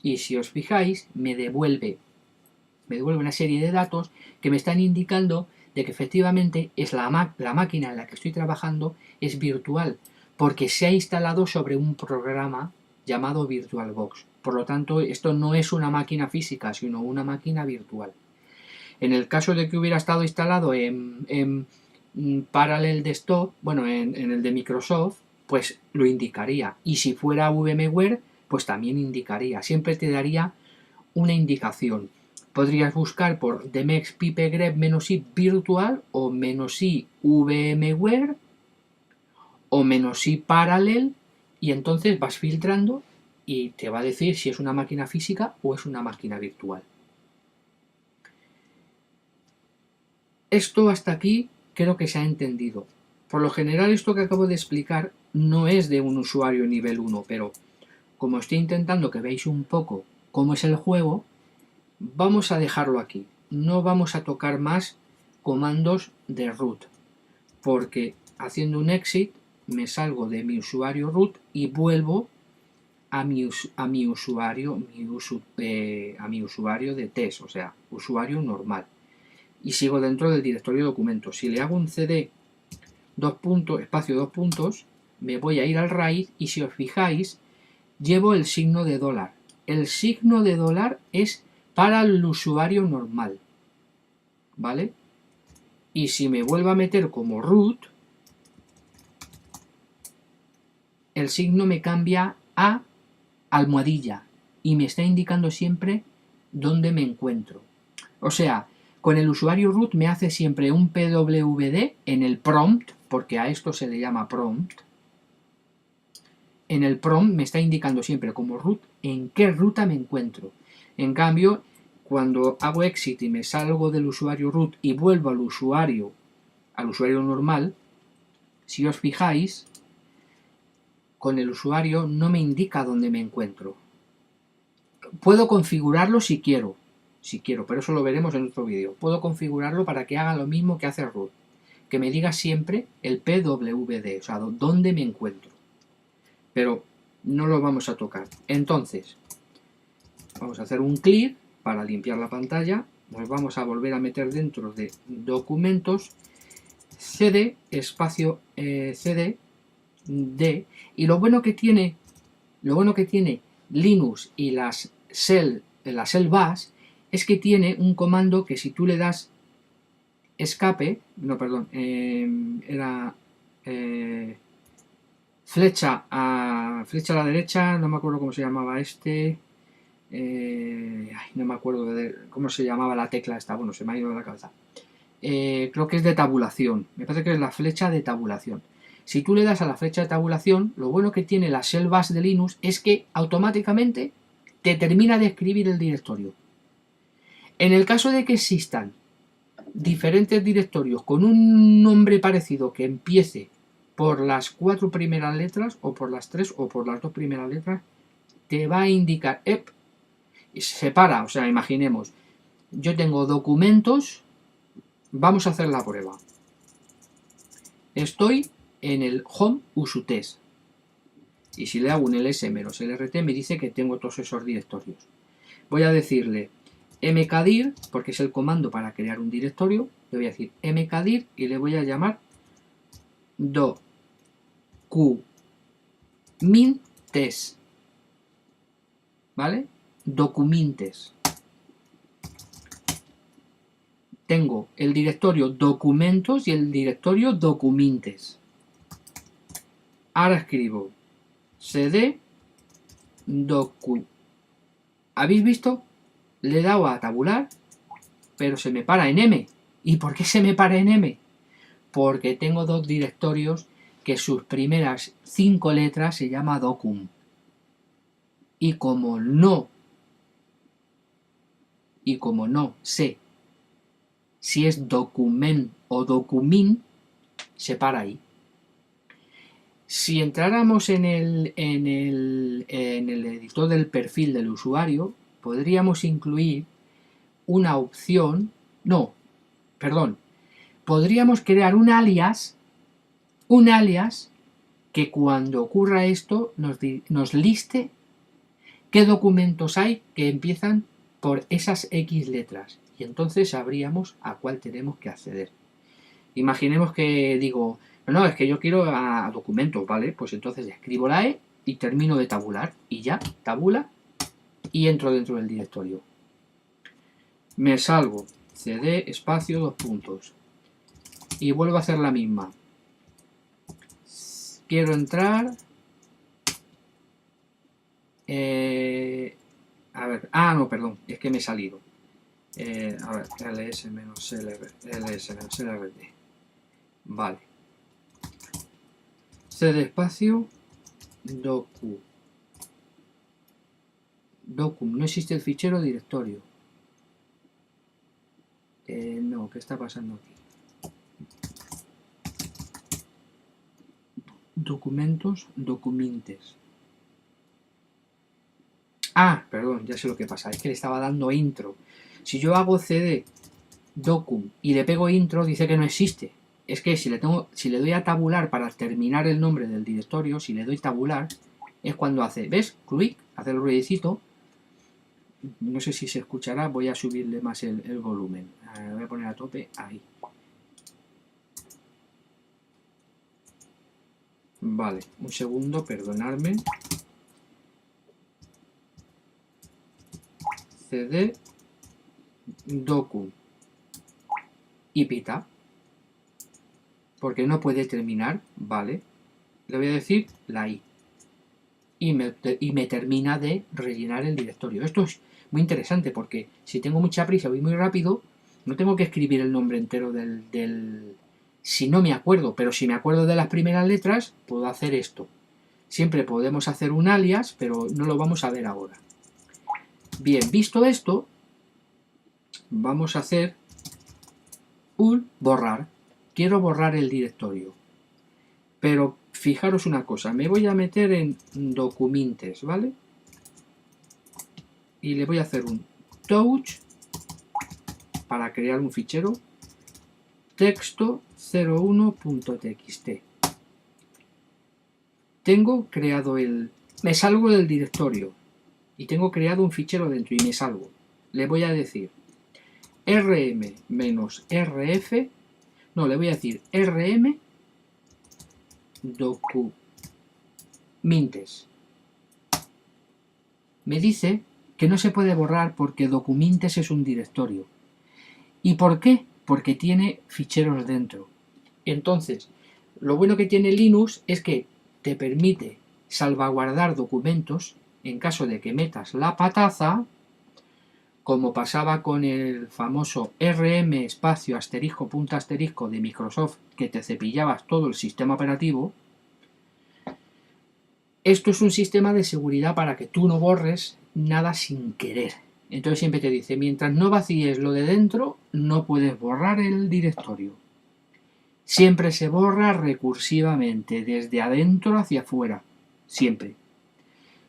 Y si os fijáis, me devuelve una serie de datos que me están indicando de que efectivamente es la máquina en la que estoy trabajando es virtual, porque se ha instalado sobre un programa llamado VirtualBox. Por lo tanto, esto no es una máquina física, sino una máquina virtual. En el caso de que hubiera estado instalado en Parallel Desktop, bueno, en el de Microsoft, pues lo indicaría. Y si fuera VMware, pues también indicaría. Siempre te daría una indicación. Podrías buscar por demex pipe grep -i virtual o -i vmware o -i parallel, y entonces vas filtrando y te va a decir si es una máquina física o es una máquina virtual. Esto hasta aquí creo que se ha entendido. Por lo general esto que acabo de explicar no es de un usuario nivel 1, pero como estoy intentando que veáis un poco cómo es el juego, vamos a dejarlo aquí. No vamos a tocar más comandos de root, porque haciendo un exit me salgo de mi usuario root y vuelvo a mi usuario de test, o sea, usuario normal. Y sigo dentro del directorio de documentos. Si le hago un cd espacio 2 puntos, me voy a ir al raíz y si os fijáis, llevo el signo de dólar. El signo de dólar es para el usuario normal, ¿vale? Y si me vuelvo a meter como root, el signo me cambia a almohadilla y me está indicando siempre dónde me encuentro. O sea, con el usuario root me hace siempre un pwd en el prompt, porque a esto se le llama prompt. En el prompt me está indicando siempre como root en qué ruta me encuentro. En cambio, cuando hago exit y me salgo del usuario root y vuelvo al usuario normal, si os fijáis, con el usuario no me indica dónde me encuentro. Puedo configurarlo si quiero, pero eso lo veremos en otro vídeo. Puedo configurarlo para que haga lo mismo que hace root, que me diga siempre el pwd, o sea, dónde me encuentro. Pero no lo vamos a tocar. Entonces, vamos a hacer un clear para limpiar la pantalla. Nos vamos a volver a meter dentro de documentos, cd, espacio cd, d, y lo bueno que tiene Linux y las shell bash es que tiene un comando que si tú le das escape, flecha a la derecha, no me acuerdo cómo se llamaba no me acuerdo cómo se llamaba la tecla esta, bueno, se me ha ido de la cabeza. Creo que es de tabulación, me parece que es la flecha de tabulación. Si tú le das a la flecha de tabulación, lo bueno que tiene la shell bash de Linux es que automáticamente te termina de escribir el directorio. En el caso de que existan diferentes directorios con un nombre parecido que empiece por las 4 primeras letras o por las 3 o por las 2 primeras letras, te va a indicar y se separa. O sea, imaginemos, yo tengo documentos, vamos a hacer la prueba. Estoy en el home usutest y si le hago un ls-lrt me dice que tengo todos esos directorios. Voy a decirle mkdir, porque es el comando para crear un directorio. Le voy a decir mkdir y le voy a llamar documintes, ¿vale? Documintes. Tengo el directorio documentos y el directorio documintes. Ahora escribo cd docu. ¿Habéis visto? Le he dado a tabular, pero se me para en M. ¿Y por qué se me para en M? Porque tengo dos directorios que sus primeras 5 letras se llama docum. Y como no sé si es document o documin, se para ahí. Si entráramos en el editor del perfil del usuario, podríamos incluir una opción, podríamos crear un alias que cuando ocurra esto nos liste qué documentos hay que empiezan por esas X letras y entonces sabríamos a cuál tenemos que acceder. Imaginemos que digo, no, es que yo quiero a documentos, ¿vale? Pues entonces escribo la E y termino de tabular y ya, tabula y entro dentro del directorio. Me salgo, cd, espacio, 2 puntos y vuelvo a hacer la misma. Quiero entrar, a ver, no, perdón, es que me he salido. A ver, ls-lrt. Vale. cd espacio docum. No existe el fichero directorio. No, ¿qué está pasando aquí? Documentos, documintes. Ah, perdón, ya sé lo que pasa. Es que le estaba dando intro. Si yo hago cd docum y le pego intro, dice que no existe. Es que si le doy a tabular para terminar el nombre del directorio, si le doy tabular, es cuando hace, ¿ves? Clic, hace el ruidicito. No sé si se escuchará, voy a subirle más el volumen. Lo voy a poner a tope, ahí. Vale, un segundo, perdonadme. cd docum y pita, porque no puede terminar, vale. Le voy a decir la i y me termina de rellenar el directorio. Esto es muy interesante porque si tengo mucha prisa, voy muy rápido, no tengo que escribir el nombre entero si no me acuerdo, pero si me acuerdo de las primeras letras, puedo hacer esto. Siempre podemos hacer un alias, pero no lo vamos a ver ahora. Bien, visto esto, vamos a hacer un borrar. Quiero borrar el directorio. Pero fijaros una cosa, me voy a meter en documintes, ¿vale? Y le voy a hacer un touch para crear un fichero texto 01.txt. Tengo creado me salgo del directorio y tengo creado un fichero dentro y me salgo. Le voy a decir rm-rf, no, le voy a decir rm documintes. Me dice que no se puede borrar porque documintes es un directorio. ¿Y por qué? Porque tiene ficheros dentro. Entonces, lo bueno que tiene Linux es que te permite salvaguardar documentos en caso de que metas la pataza, como pasaba con el famoso rm espacio asterisco punto asterisco de Microsoft, que te cepillabas todo el sistema operativo. Esto es un sistema de seguridad para que tú no borres nada sin querer. Entonces siempre te dice, mientras no vacíes lo de dentro, no puedes borrar el directorio. Siempre se borra recursivamente, desde adentro hacia afuera. Siempre.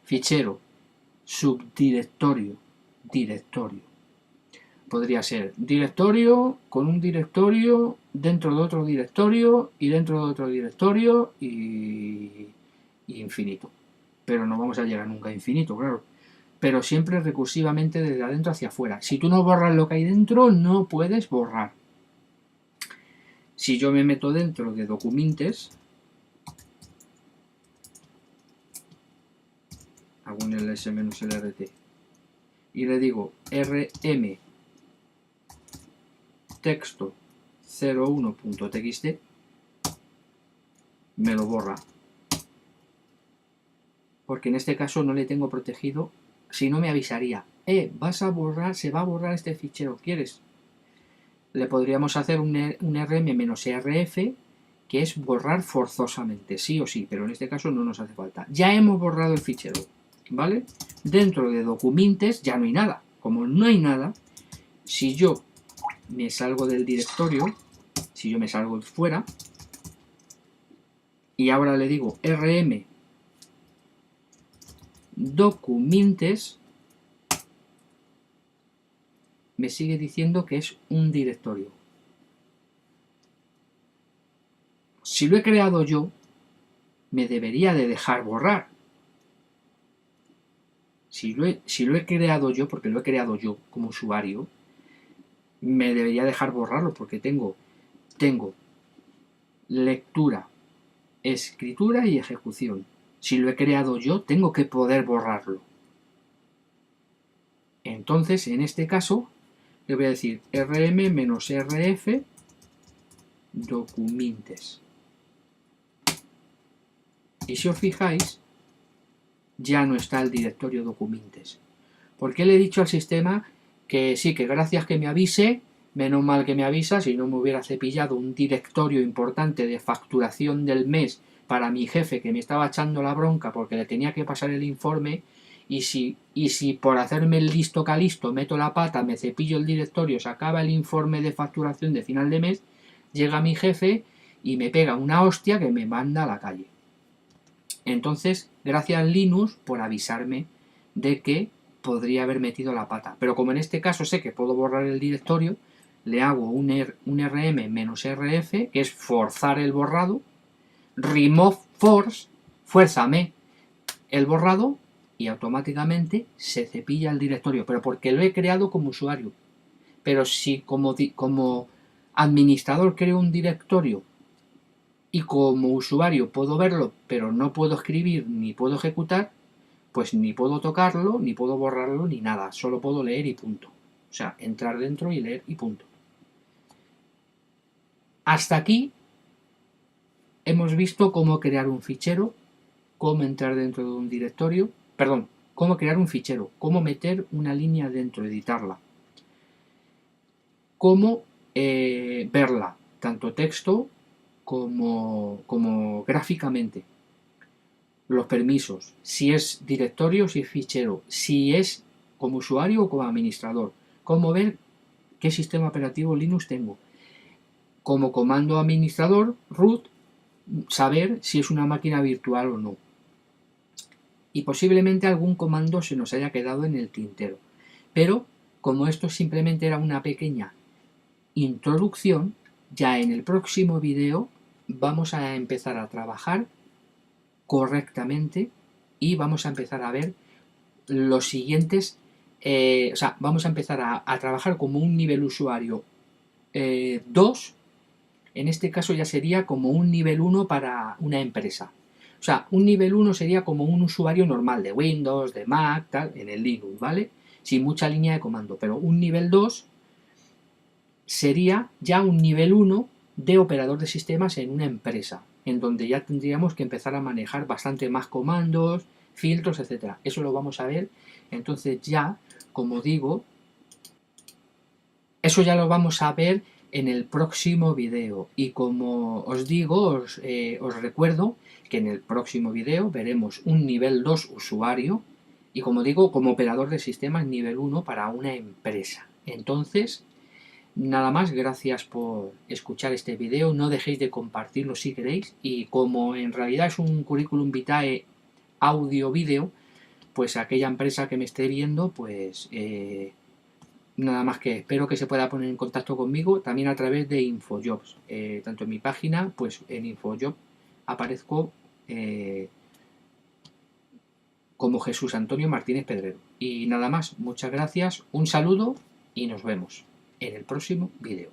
Fichero, subdirectorio, directorio. Podría ser directorio con un directorio dentro de otro directorio y dentro de otro directorio y infinito. Pero no vamos a llegar nunca a infinito, claro. Pero siempre recursivamente desde adentro hacia afuera. Si tú no borras lo que hay dentro, no puedes borrar. Si yo me meto dentro de documintes, hago un ls-lrt y le digo rm texto 01.txt, me lo borra. Porque en este caso no le tengo protegido, si no me avisaría, vas a borrar, se va a borrar este fichero, ¿quieres? Le podríamos hacer un rm-rf, que es borrar forzosamente, sí o sí, pero en este caso no nos hace falta. Ya hemos borrado el fichero, ¿vale? Dentro de documintes ya no hay nada. Como no hay nada, si yo me salgo del directorio, si yo me salgo fuera, y ahora le digo rm documintes, me sigue diciendo que es un directorio. Si lo he creado yo, me debería de dejar borrar. Si lo he creado yo, porque lo he creado yo como usuario, me debería dejar borrarlo porque tengo lectura, escritura y ejecución. Si lo he creado yo, tengo que poder borrarlo. Entonces, en este caso, le voy a decir rm-rf documintes. Y si os fijáis, ya no está el directorio documintes. ¿Por qué le he dicho al sistema que sí, que gracias que me avise, menos mal que me avisa, si no me hubiera cepillado un directorio importante de facturación del mes para mi jefe que me estaba echando la bronca porque le tenía que pasar el informe, y si por hacerme el listo calisto meto la pata, me cepillo el directorio, se acaba el informe de facturación de final de mes, llega mi jefe y me pega una hostia que me manda a la calle. Entonces, gracias Linux por avisarme de que podría haber metido la pata. Pero como en este caso sé que puedo borrar el directorio, le hago un rm-rf, que es forzar el borrado, remove force, fuérzame el borrado, y automáticamente se cepilla el directorio, pero porque lo he creado como usuario. Pero si como administrador creo un directorio y como usuario puedo verlo, pero no puedo escribir ni puedo ejecutar, pues ni puedo tocarlo, ni puedo borrarlo, ni nada. Solo puedo leer y punto. O sea, entrar dentro y leer y punto. Hasta aquí hemos visto cómo crear un fichero, cómo entrar dentro de un directorio, perdón, cómo crear un fichero, cómo meter una línea dentro, editarla, cómo verla, tanto texto como gráficamente, los permisos, si es directorio, si es fichero, si es como usuario o como administrador, cómo ver qué sistema operativo Linux tengo, como comando administrador, root, saber si es una máquina virtual o no. Y posiblemente algún comando se nos haya quedado en el tintero. Pero como esto simplemente era una pequeña introducción, ya en el próximo vídeo vamos a empezar a trabajar correctamente y vamos a empezar a ver los siguientes, o sea, vamos a empezar a trabajar como un nivel usuario 2, en este caso ya sería como un nivel 1 para una empresa. O sea, un nivel 1 sería como un usuario normal de Windows, de Mac, tal, en el Linux, ¿vale? Sin mucha línea de comando. Pero un nivel 2 sería ya un nivel 1 de operador de sistemas en una empresa, en donde ya tendríamos que empezar a manejar bastante más comandos, filtros, etcétera. Eso lo vamos a ver. Entonces ya, como digo, eso ya lo vamos a ver en el próximo vídeo. Y como os digo, os recuerdo que en el próximo vídeo veremos un nivel 2 usuario y, como digo, como operador de sistemas nivel 1 para una empresa. Entonces, nada más, gracias por escuchar este vídeo, no dejéis de compartirlo si queréis, y como en realidad es un currículum vitae audio-vídeo, pues aquella empresa que me esté viendo, pues nada más, que espero que se pueda poner en contacto conmigo también a través de Infojobs, tanto en mi página, pues en Infojobs aparezco como Jesús Antonio Martínez Pedrero. Y nada más, muchas gracias, un saludo y nos vemos en el próximo vídeo.